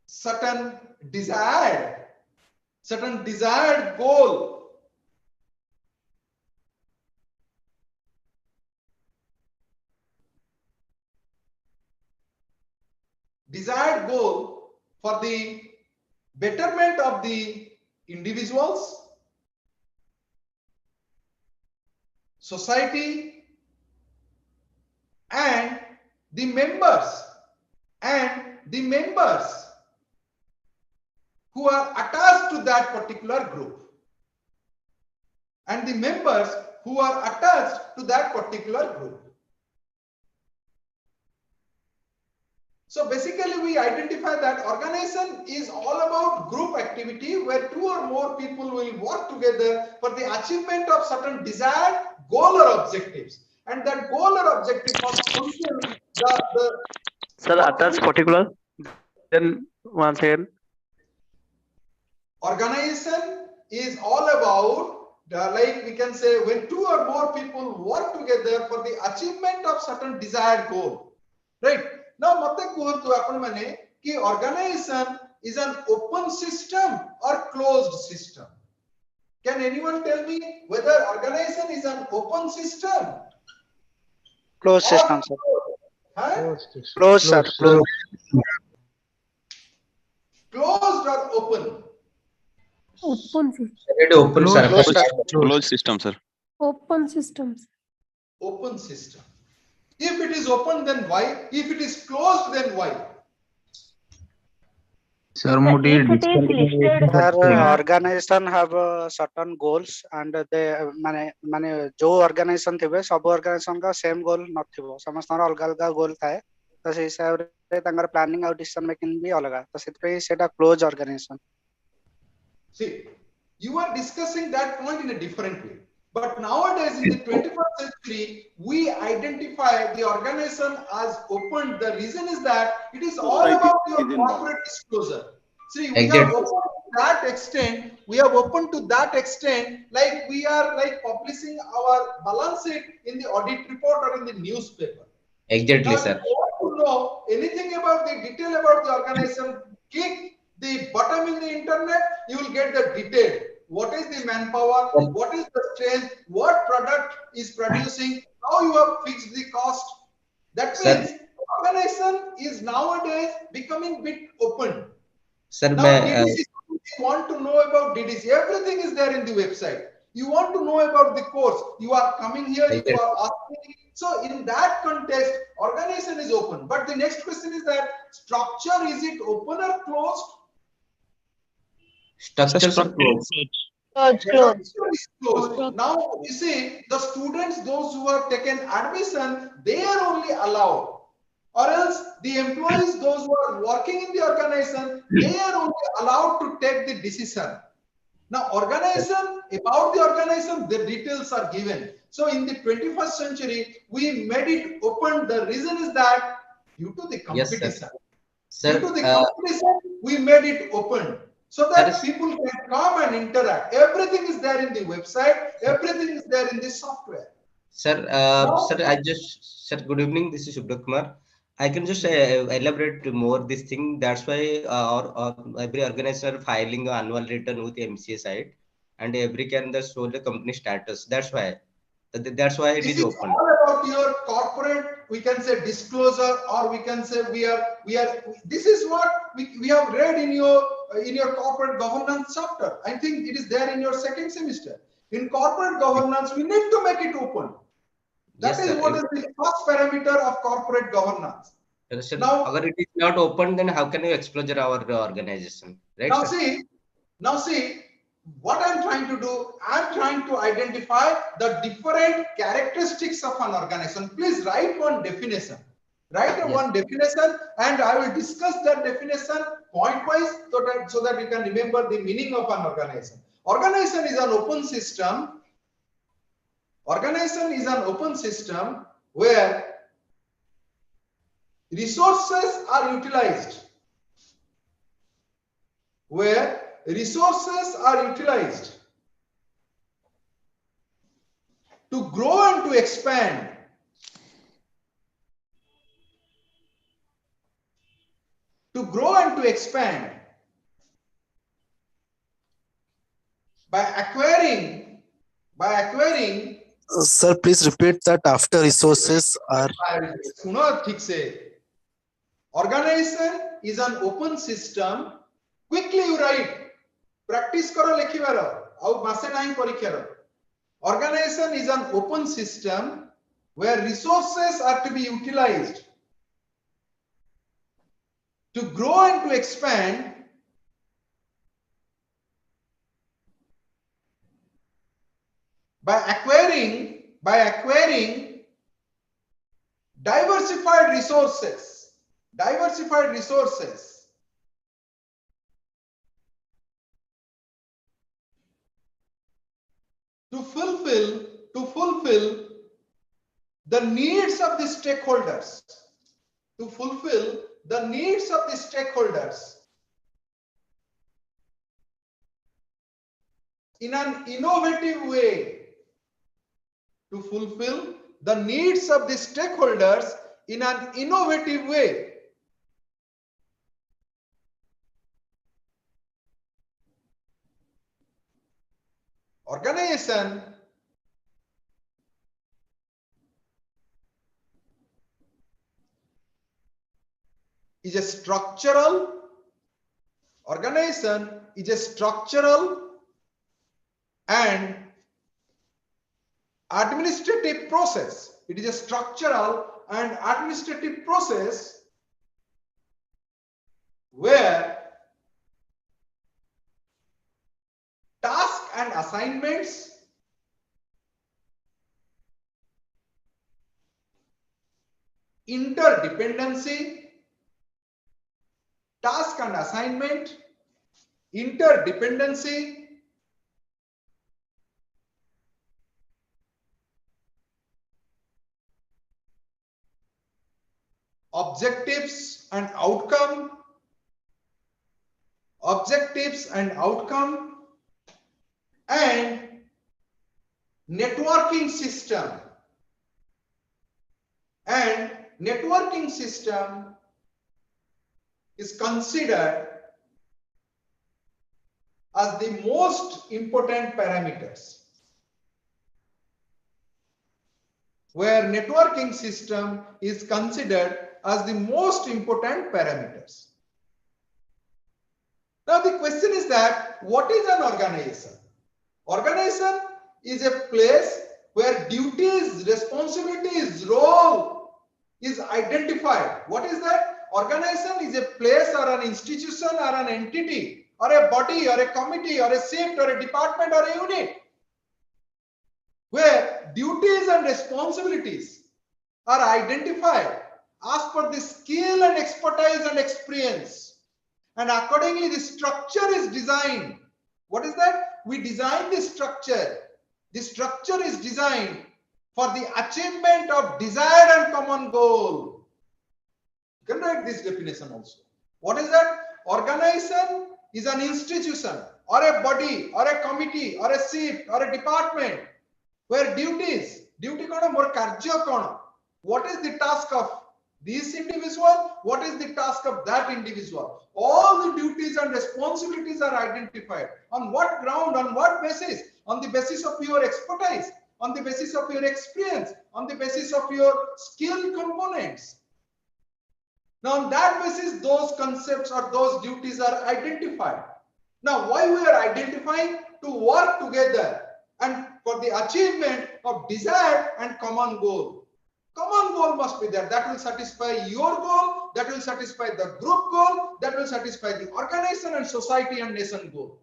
certain desired goal for the betterment of the individuals, society, and the members who are attached to that particular group. So basically we identify that organization is all about group activity where two or more people will work together for the achievement of certain desired goal or objectives, and that goal or objective must fulfill the Sir, attach particular. Then once again. Organization is all about like we can say when two or more people work together for the achievement of certain desired goal, right? Now mate kuhantu apan mane ki organization is an open system or closed system. Can anyone tell me whether organization is an open system? Closed system, sir. Closed, sir. Closed or open? Open system. Closed system, sir. Open systems. Open system. If it is open, then why? If it is closed, then why? Sir, if it is listed, organization have certain goals and they माने जो organization थिबे सब organization का same goal न थिबो समस्त अलग अलग goal थाए तो से हिसाब रे तांगर planning और decision making भी अलग तो सेतपे सेटा close organization. See, you are discussing that point in a different way. But nowadays in the 21st century, we identify the organization as open. The reason is that it is all about your corporate disclosure. See, we have opened to that extent, like we are like publishing our balance sheet in the audit report or in the newspaper. Exactly, now, sir. If you want to know anything about the detail about the organization, click the bottom in the internet, you will get the detail. What is the manpower? What is the strength? What product is producing? How you have fixed the cost? That means organization is nowadays becoming bit open. Sir, now, DDC, you want to know about DDC, everything is there in the website. You want to know about the course, you are coming here, you are asking. So in that context, organization is open. But the next question is that structure, is it open or closed? Structures are closed. Closed. Now you see the students, those who have taken admission, they are only allowed, or else the employees, those who are working in the organization, they are only allowed to take the decision. Now organization, about the organization, the details are given. So in the 21st century, we made it open. The reason is that due to the competition, Yes, sir. Due to the competition, we made it open. so that people can come and interact. Everything is there in the website. Everything is there in the software. Sir, sir, good evening. This is Subrat Kumar. I can just elaborate more this thing. That's why every organizer filing an annual return with the MCA side, and every can the show the company status. That's why it This is is open. all about your corporate, we can say disclosure, or we can say we are. This is what we have read in your corporate governance chapter. I think it is there in your second semester. In corporate governance, we need to make it open. That Yes, is sir. what is the first parameter of corporate governance. Sir, Now, if it is not open, then how can you explore our organization? Right, now sir? see, what I'm trying to do, I'm trying to identify the different characteristics of an organization. Please write one definition. Write one definition, and I will discuss that definition point wise so that you can remember the meaning of an organization. Organization is an open system. Organization is an open system where resources are utilized. To grow and to expand. By acquiring. Sir, please repeat that after resources are. Organization is an open system. Quickly you write. Practice karo lekhibaro. Au mase nahi parikharo. Organization is an open system where resources are to be utilized to grow and to expand by acquiring diversified resources to fulfill the needs of the stakeholders, in an innovative way, to fulfill the needs of the stakeholders in an innovative way. Organization is a structural and administrative process. It is a structural and administrative process where tasks and assignments interdependency, objectives and outcome, and networking system. Is considered as the most important parameters. Where networking system is considered as the most important parameters. Now the question is that what is an organization? Organization is a place where duties, responsibilities, role is identified. What is that? Organization is a place or an institution or an entity or a body or a committee or a shift or a department or a unit where duties and responsibilities are identified as per the skill and expertise and experience, and accordingly the structure is designed. What is that? We design the structure. The structure is designed for the achievement of desired and common goal. You can write this definition also. What is that? Organization is an institution or a body or a committee or a shift or a department where duty kono mor karya kono, what is the task of this individual, what is the task of that individual, all the duties and responsibilities are identified. On what ground, on what basis? On the basis of your expertise, on the basis of your experience, on the basis of your skill components. Now on that basis those concepts or those duties are identified. Now why we are identifying? To work together and for the achievement of desired and common goal. Common goal must be there. That will satisfy your goal, that will satisfy the group goal, that will satisfy the organization and society and nation goal.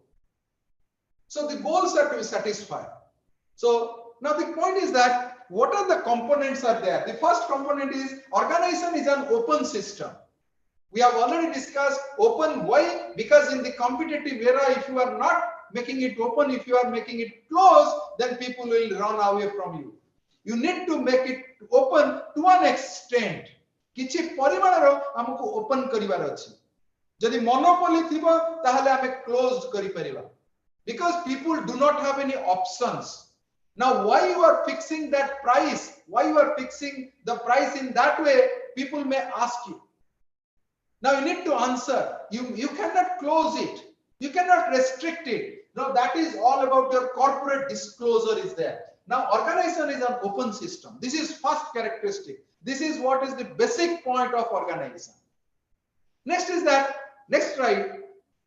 So the goals are to be satisfied. So now the point is that what are the components are there? The first component is organization is an open system. We have already discussed open. Why? Because in the competitive era, if you are not making it open, if you are making it closed, then people will run away from you. You need to make it open to an extent. किछि परिमाणर हमको open करिवार अछि. जदि monopoly थिबो ताहले हमें close करि परिबा. Because people do not have any options. Now why you are fixing that price? Why you are fixing the price in that way? People may ask you. Now you need to answer. You cannot close it. You cannot restrict it. Now that is all about your corporate disclosure is there. Now organization is an open system. This is first characteristic. This is what is the basic point of organization. Next is that, next right,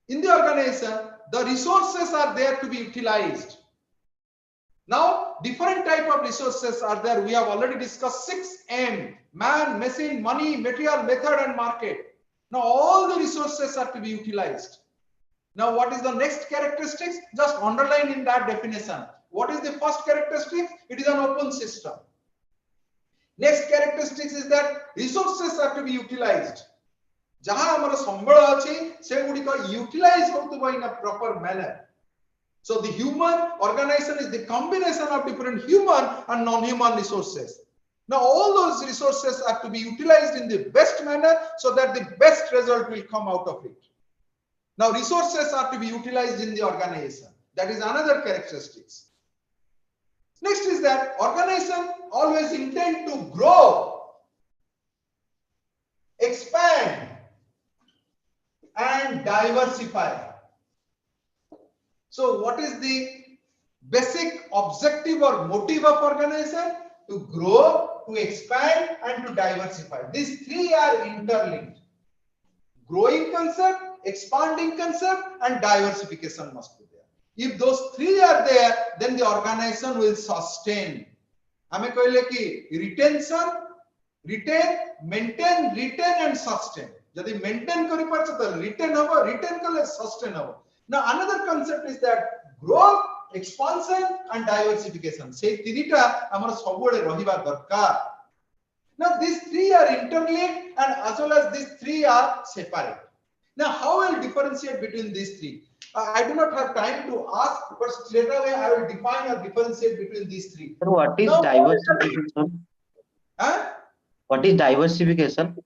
in the organization, the resources are there to be utilized. Now different type of resources are there. We have already discussed 6M: man, machine, money, material, method and market. Now all the resources are to be utilized. Now what is the next characteristics? Just underline in that definition. What is the first characteristic? It is an open system. Next characteristics is that resources are to be utilized. Jaha amara sambala achi se gudika utilize hotuba in a proper manner. So the human organization is the combination of different human and non-human resources. Now all those resources are to be utilized in the best manner so that the best result will come out of it. Now resources are to be utilized in the organization. That is another characteristics. Next is that organization always intend to grow, expand and diversify. So what is the basic objective or motive of organization? To grow, to expand and to diversify. These three are interlinked. Growing concept, expanding concept and diversification must be there. If those three are there, then the organization will sustain. Ame कहले कि retention, retain, maintain, retain and sustain. Jodi maintain kari parcha to retain haba, retain kale sustain haba. Now another concept is that growth, expansion and diversification. Sei tinita amar sabule rahiba darkar. Now these three are interlinked and as well as these three are separate. Now how will differentiate between these three? I do not have time to ask, but straight away I will define or differentiate between these three. So what is diversification? What is diversification?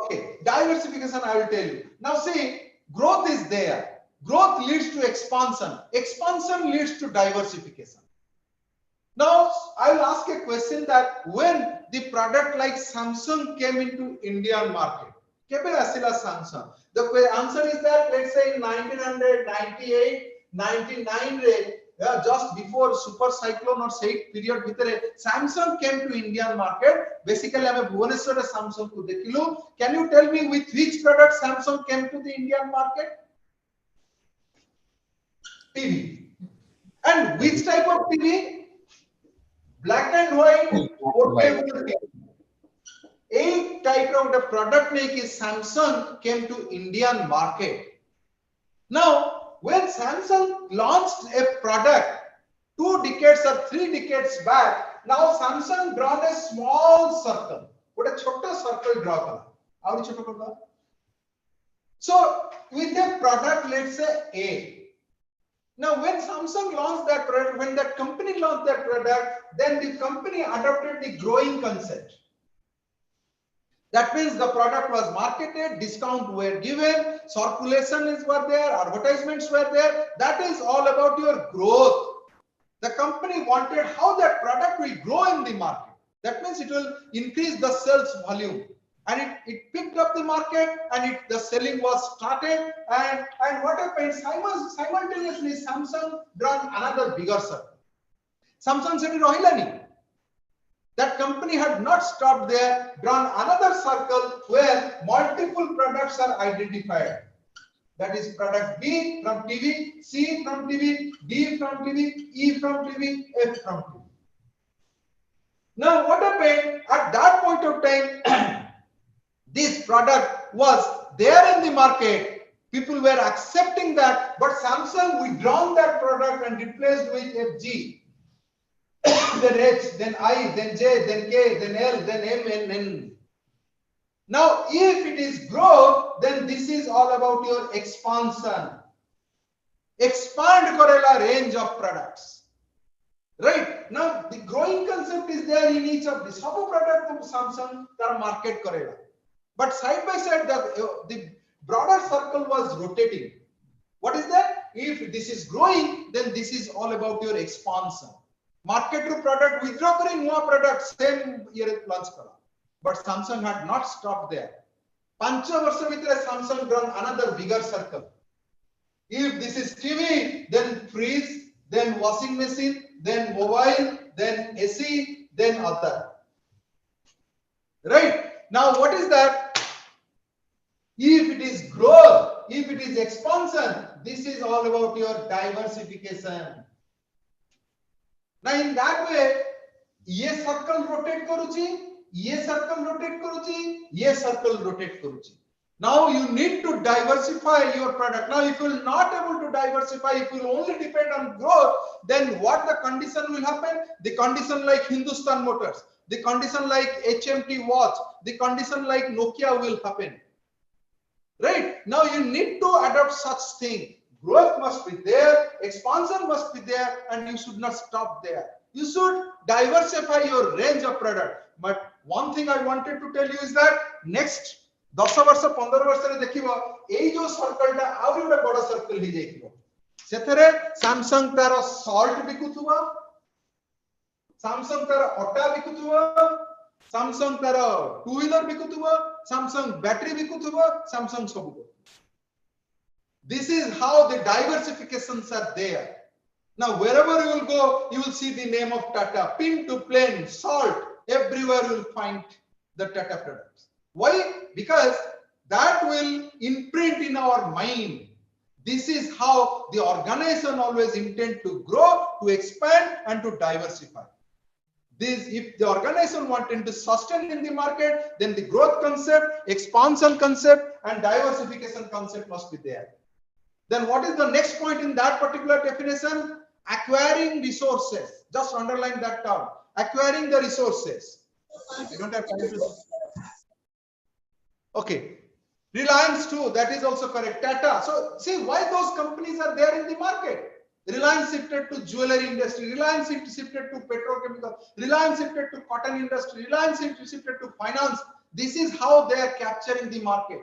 Okay, diversification I will tell you. Now see, growth is there. Growth leads to expansion. Expansion leads to diversification. Now I will ask a question that when the product like Samsung came into Indian market, Samsung. The answer is that let's say in 1998, 99 just before super cyclone or shade period bhitere Samsung came to Indian market. Basically ame Bhubaneswar Samsung ku dekhilu. Can you tell me with which product Samsung came to the Indian market? TV. And which type of TV? Black and white portable TV. A type of the product like is Samsung came to Indian market. Now, when Samsung launched a product 2 decades or 3 decades back, now Samsung drawn a small circle. What a chota circle draw. So, with a product, let's say A. Now, when Samsung launched that product, when that company launched that product, then the company adopted the growing concept. That means the product was marketed, discount were given, circulation were there, advertisements were there. That is all about your growth. The company wanted how that product will grow in the market. That means it will increase the sales volume. And it picked up the market, and the selling was started. And what happened? Simultaneously, Samsung drawn another bigger circle. Samsung said, Rohilani. That company had not stopped there, drawn another circle where multiple products are identified. That is product B from TV, C from TV, D from TV, E from TV, F from TV. Now what happened at that point of time? This product was there in the market. People were accepting that, but Samsung withdrawn that product and replaced with FG. Then H, then I, then J, then K, then L, then M, and N. Now, if it is growth, then this is all about your expansion. Expand Corella range of products. Right? Now, the growing concept is there in each of the sub product of Samsung that market Corella. But side by side, the broader circle was rotating. What is that? If this is growing, then this is all about your expansion. Market to product, withdraw kari new product, same year launch kara. But Samsung had not stopped there. 5 varsha vitre Samsung drawn another bigger circle. If this is TV, then fridge, then washing machine, then mobile, then AC, then other. Right? Now what is that? If it is growth, if it is expansion, this is all about your diversification. Now in that way, ye circle rotate karuchi, ye circle rotate karuchi, ye circle rotate karuchi. Now you need to diversify your product. Now if you will not able to diversify, if you will only depend on growth, then what the condition will happen? The condition like Hindustan Motors, the condition like HMT Watch, the condition like Nokia will happen. Right? Now you need to adopt such thing. Growth must be there, expansion must be there, and you should not stop there. You should diversify your range of product. But one thing I wanted to tell you is that next 10 वर्ष 15 वर्ष रे देखिबो एई जो circle टा आउरी गोटे बड़ circle ही जाइथिबो सेथरे सैमसंग तार सॉल्ट बिकुथुबो सैमसंग तार अटा बिकुथुबो सैमसंग तार टू व्हीलर बिकुथुबो सैमसंग बैटरी बिकुथुबो सैमसंग सबु. This is how the diversifications are there. Now wherever you will go, you will see the name of Tata, pin to plane, salt, everywhere you will find the Tata products. Why? Because that will imprint in our mind. This is how the organization always intend to grow, to expand, and to diversify. This, if the organization wanted to sustain in the market, then the growth concept, expansion concept, and diversification concept must be there. Then what is the next point in that particular definition? Acquiring resources. Just underline that term. Acquiring the resources. I don't have time to. Okay. Reliance too, that is also correct. Tata. So see why those companies are there in the market. Reliance shifted to jewelry industry. Reliance shifted to petrochemical. Reliance shifted to cotton industry. Reliance shifted to finance. This is how they are capturing the market.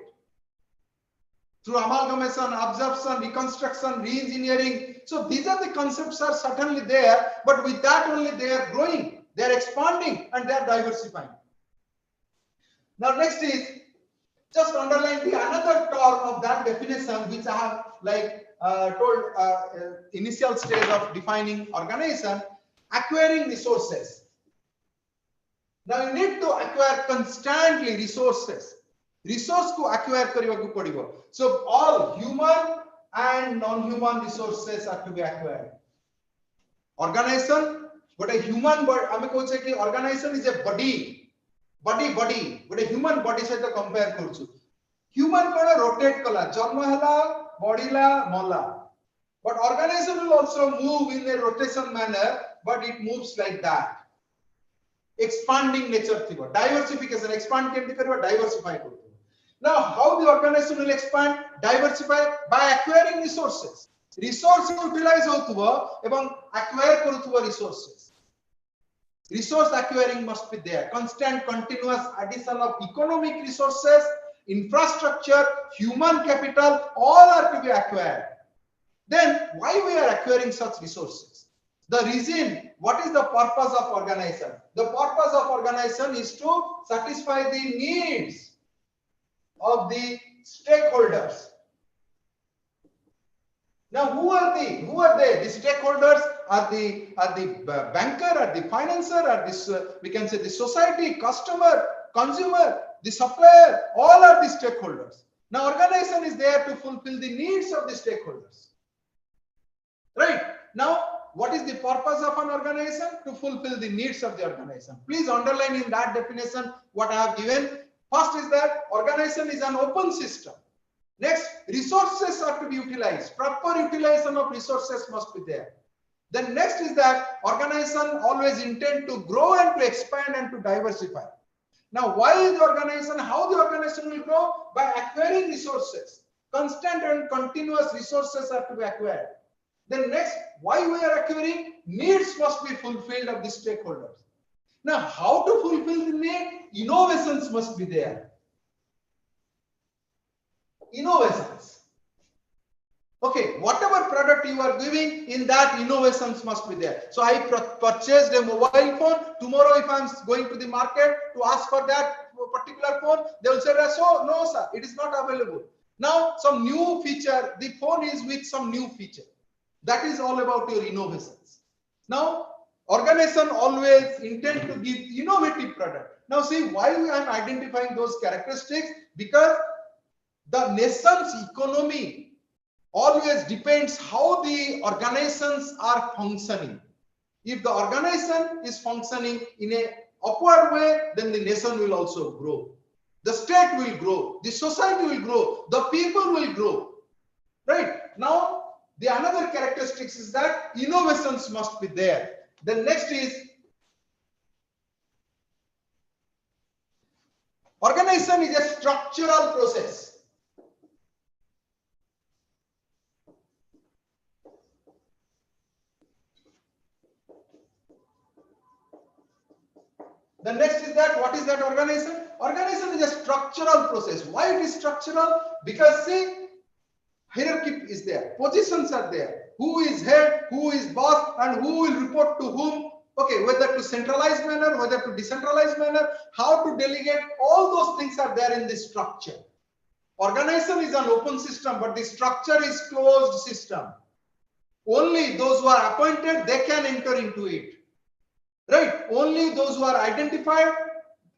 Through amalgamation, absorption, reconstruction, re-engineering. So these are the concepts are certainly there, but with that only they are growing, they are expanding, and they are diversifying. Now next is just underline the another term of that definition, which I have like told initial stage of defining organization, acquiring resources. Now you need to acquire constantly resources. Resource को acquire करिବାକୁ पड़िबो. So all human and non-human resources are to be acquired. Organization, but a human body, आमे कहू छै कि organization is a body, but a human body सहित compare करछु. Human कोन rotate कला, जन्म हला, बढिला, मला. But organization will also move in a rotation manner, but it moves like that. Expanding nature thibo, diversification, expand केमति करबा, diversify करबा. Now, how the organization will expand, diversify by acquiring resources. Resource utilize hotubo ebong acquire korutubo resources. Resource acquiring must be there. Constant, continuous addition of economic resources, infrastructure, human capital, all are to be acquired. Then why we are acquiring such resources? The reason, what is the purpose of organization? The purpose of organization is to satisfy the needs of the stakeholders. Now, who are they? The stakeholders are the banker, are the financier, are this we can say the society, customer, consumer, the supplier. All are the stakeholders. Now, organization is there to fulfill the needs of the stakeholders. Right now, what is the purpose of an organization? To fulfill the needs of the organization. Please underline in that definition what I have given. First is that organization is an open system. Next, resources are to be utilized. Proper utilization of resources must be there. Then next is that organization always intend to grow and to expand and to diversify. Now, why the organization? How the organization will grow? By acquiring resources. Constant and continuous resources are to be acquired. Then next, why we are acquiring? Needs must be fulfilled of the stakeholders. Now, how to fulfill the need? Innovations must be there. Innovations. Okay, whatever product you are giving, in that innovations must be there. So I purchased a mobile phone. Tomorrow, if I am going to the market to ask for that particular phone, they will say, so no, sir, it is not available. Now, some new feature, the phone is with some new feature. That is all about your innovations. Now, organization always intend to give innovative product. Now, see why I am identifying those characteristics, because the nation's economy always depends how the organizations are functioning. If the organization is functioning in a upward way, then the nation will also grow. The state will grow. The society will grow. The people will grow. Right? Now, the another characteristics is that innovations must be there. The next is organization is a structural process. The next is that, what is that organization? Organization is a structural process. Why it is structural? Because see, hierarchy is there, positions are there. Who is head, who is boss, and who will report to whom? Okay, whether to centralized manner, whether to decentralized manner, how to delegate, all those things are there in this structure. Organization is an open system, but the structure is closed system. Only those who are appointed, they can enter into it. Right? Only those who are identified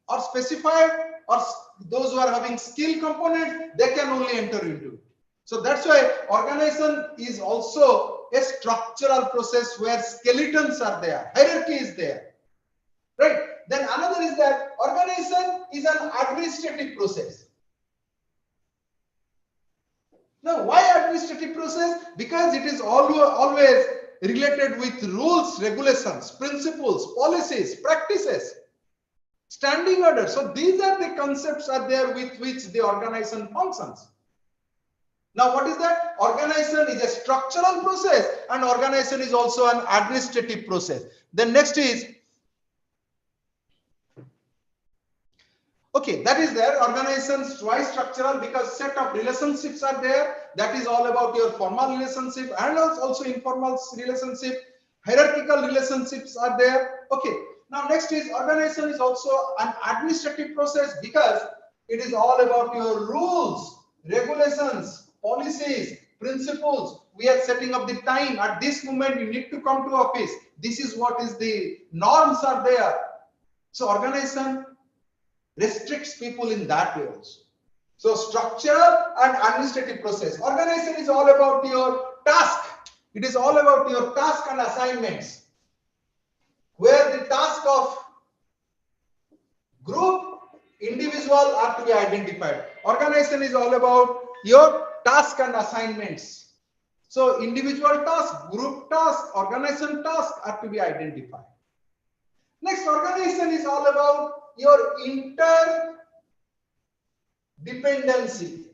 or specified, or those who are having skill component, they can only enter into it. So that's why organization is also a structural process where skeletons are there, hierarchy is there. Right? Then another is that organization is an administrative process. Now, why administrative process? Because it is always related with rules, regulations, principles, policies, practices, standing orders. So these are the concepts are there with which the organization functions. Now, what is that? Organization is a structural process, and organization is also an administrative process. Then next is, okay, that is there. Organizations why structural? Because set of relationships are there. That is all about your formal relationship and also informal relationship. Hierarchical relationships are there. Okay. Now next is organization is also an administrative process, because it is all about your rules, regulations, policies, principles. We are setting up the time. At this moment, you need to come to office. This is what is the norms are there. So organization restricts people in that way also. So structural and administrative process. Organization is all about your task. It is all about your task and assignments, where the task of group, individual are to be identified. Organization is all about your task and assignments. So individual task, group task, organization task are to be identified. Next, organization is all about your interdependency,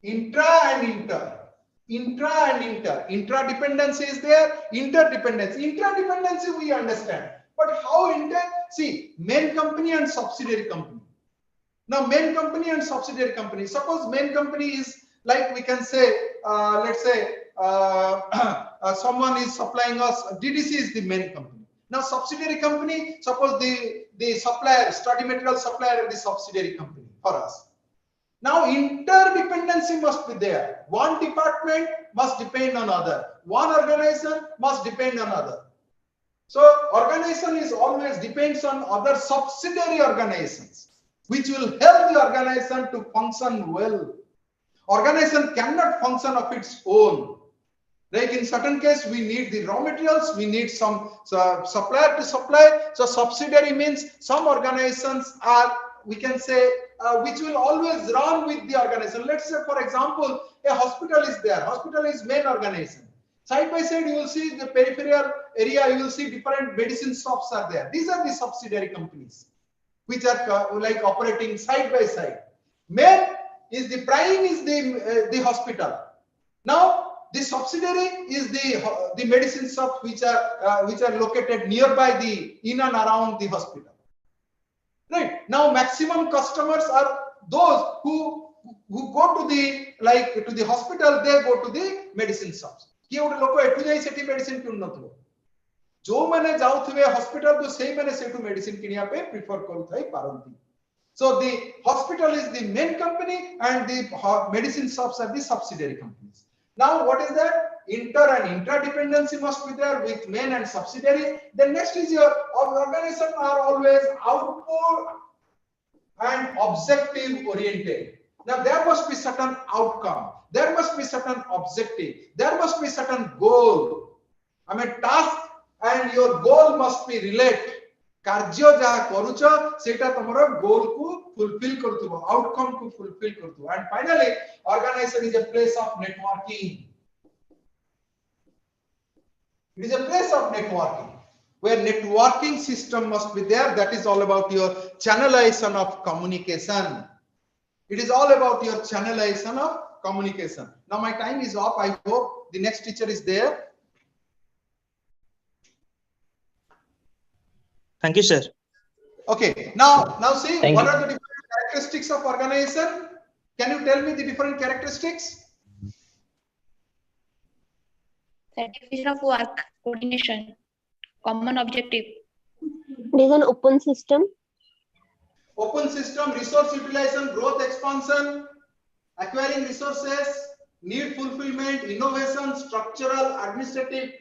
intra and inter. Intradependency is there, interdependency. Interdependency we understand. But how see, main company and subsidiary company. Now, main company and subsidiary company. Suppose main company is like, we can say, let's say someone is supplying us. DDC is the main company. Now, subsidiary company. Suppose the supplier, study material supplier, is the subsidiary company for us. Now, interdependency must be there. One department must depend on other. One organization must depend on other. So, organization is always depends on other subsidiary organizations, which will help the organization to function well. Organization cannot function of its own. Like in certain case, we need the raw materials, we need some supplier to supply. So, subsidiary means some organizations are, we can say, which will always run with the organization. Let's say, for example, a hospital is there. Hospital is main organization. Side by side, you will see the peripheral area, you will see different medicine shops are there. These are the subsidiary companies, which are like operating side by side. Main is the prime is the hospital. Now, the subsidiary is the medicine shops which are located nearby in and around the hospital. Right now, maximum customers are those who go to the hospital. They go to the medicine shops. किए गोटे लोक एठु जाई सेठी medicine किनु नथलो जो माने जाउथबे hospital तो सेही माने सेठु मेडिसिन किनिया पे prefer करथाई पारंती. So the hospital is the main company and the medicine shops are the subsidiary companies. Now what is that? Inter and intradependency must be there with main and subsidiary. Then next is your organization are always output and objective oriented. Now there must be certain outcome. There must be certain objective. There must be certain goal. I mean task and your goal must be related. कार्य जहा करूछ सेटा तमरो गोल को fulfil करथुबो outcome को fulfil करथुबो. And finally organization is a place of networking. It is a place of networking where networking system must be there. That is all about your channelization of communication. It is all about your channelization of communication. Now my time is up. I hope the next teacher is there. Thank you, sir. Okay, now see what are the different characteristics of organization? Can you tell me the different characteristics? Division of work, coordination, common objective. It is an open system. Open system, resource utilization, growth expansion, acquiring resources, need fulfillment, innovation, structural, administrative.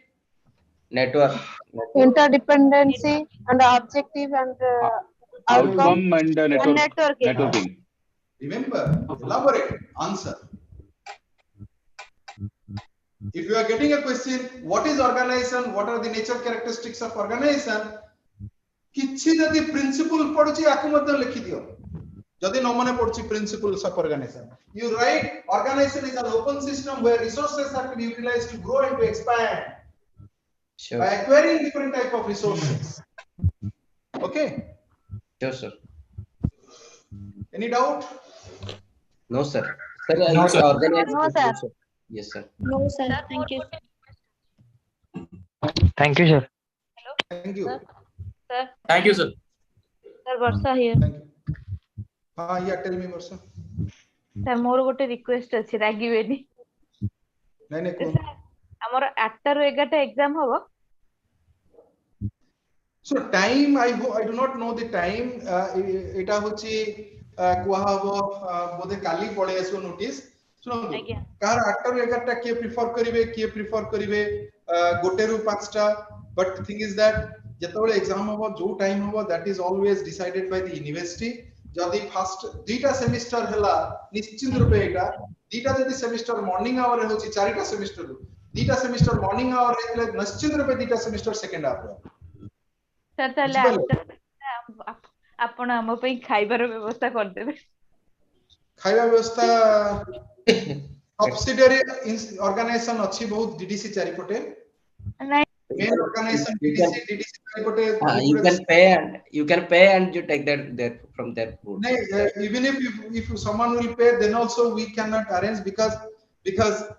Network. Interdependency and objective and outcome and networking. networking. Remember, elaborate, answer. If you are getting a question, what is organization? What are the nature characteristics of organization? किछि जदि principal पढुछि आकु मध्ये लिखि दियो. जदि न मने पढुछि principles of organization. You write organization is an open system where resources are to be utilized to grow and to expand. Sure. By acquiring different type of resources. Okay. Sure, sir. Any doubt? No, sir. Sir, No, sir. No, sir. Yes, sir. No, sir. Thank you. Thank you, sir. Thank you. Sir. Thank you, sir. Sir, Varsha here. Thank you. Yeah, tell me, Varsha. Sir, मोर गोटे request अछि रागिबेनी. नहीं को हमर 8 रो 11 exam हबो. So time I do not know the time. एटा होची कुआ हबो बोधे काली पळे आसो नोटिस. सुनो कार 8 रो 11 टा के प्रिफर करिवे गोटे रु 5 टा. But the thing is that जेतबेले एग्जाम हबो जो टाइम हबो that is always decided by the university. जदि फर्स्ट दुईटा सेमिस्टर हला निश्चित रूपे एटा दुईटा जदि सेमिस्टर मॉर्निंग आवर रे होची चारिटा सेमिस्टर दुईटा सेमिस्टर मॉर्निंग आवर रे निश्चित रूपे दुईटा सेमिस्टर सेकंड हाफ रे. सर तले आपण हम पे खाइबार व्यवस्था कर देबे. खाइबा व्यवस्था सब्सिडियरी ऑर्गेनाइजेशन अछि बहुत डीडीसी चारिपटे. नहीं main organization DDC चारिपटे. You can pay and you take that from that pool. Even if someone will pay, then also we cannot arrange because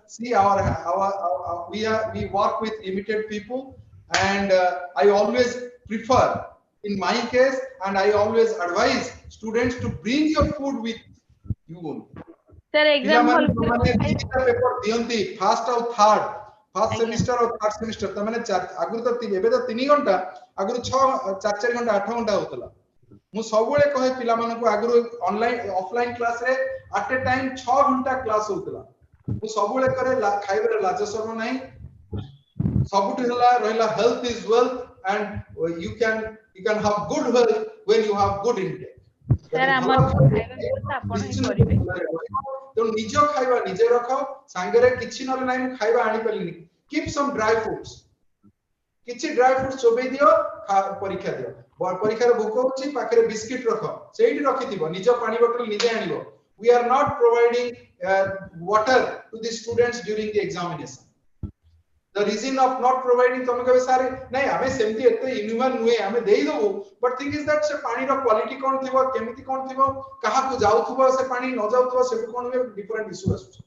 see we work with limited people, and I always prefer in my case, and I always advise students to bring your food with you only. Sir, exam hall paper दियंती first और third first semester और third semester त माने आगु तो एबे तो 3 घंटा आगु 4 घंटा 8 घंटा होतला मु सबले कहे पिला माने को आगु ऑनलाइन ऑफलाइन क्लास रे एट ए टाइम 6 घंटा क्लास होतला मु सबले करे खाइबे लाज शर्म नाही सबुठ हला रहला health is wealth and you can have good health when you have good intake. Sir हमर खाइबा को आपण ही करिवे तो निजो खाइबा निजे रखो संगरे किछि नले नाही मु खाइबा आनी पलिनी कीप सम ड्राई फ्रूट्स किछि ड्राई फ्रूट्स चोबे दियो परीक्षा दियो परीक्षा रे भूख होछि पाखरे बिस्किट रखो सेठी रखिथिबो निजो पानी बोतल निजे आनिबो we are not providing water to the students during the examination. The reason of not providing तमे कबे सारे नहीं हमें सेमती एते इनह्यूमन नुए हमें देई दबो बट थिंग इज दैट से पानी रो क्वालिटी कोन थिबो केमिति कोन थिबो कहा को जाउथबो से पानी न जाउथबो से कोन में डिफरेंट इशू आसु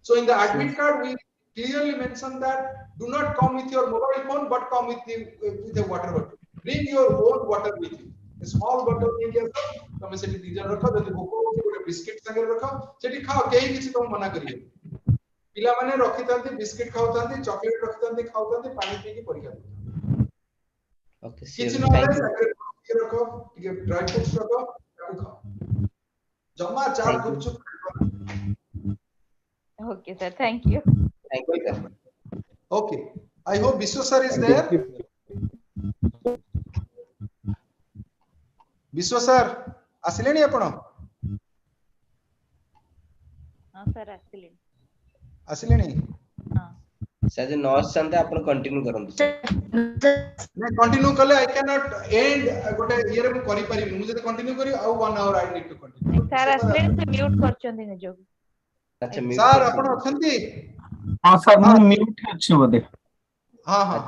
so in the admit card we clearly mention that do not come with your mobile phone but come with a water bottle bring your own water with you a small bottle में के तमे सेठी दीजन रखो जति भोको गोटे biscuit संगे रखो सेठी खाओ केही किछि तुम मना करियो पिला माने रखि तांती बिस्किट खाउ तांती चॉकलेट रखि तांती खाउ तांती पानी पी के परीक्षा दे ओके किछि न रखो टिके ड्राई फ्रूट्स रखो ताकू खाओ जम्मा चार gupchup okay sir thank you okay I hope Vishwa sir is there Vishwa sir आसिलेनी आपण हां सर आसिलेनी आसिलेनी हां सर नॉस चाहते आपण कंटिन्यू करंतु मैं कंटिन्यू करले आई कैन नॉट एंड गोटे ये रे करि पारि मु जदि कंटिन्यू करी आउ 1 hour I need to continue sir आसिलेनी से म्यूट करचंदी ने जो अच्छा म्यूट सर आपण अछंती हां सर मु म्यूट अछि बोदे हां हां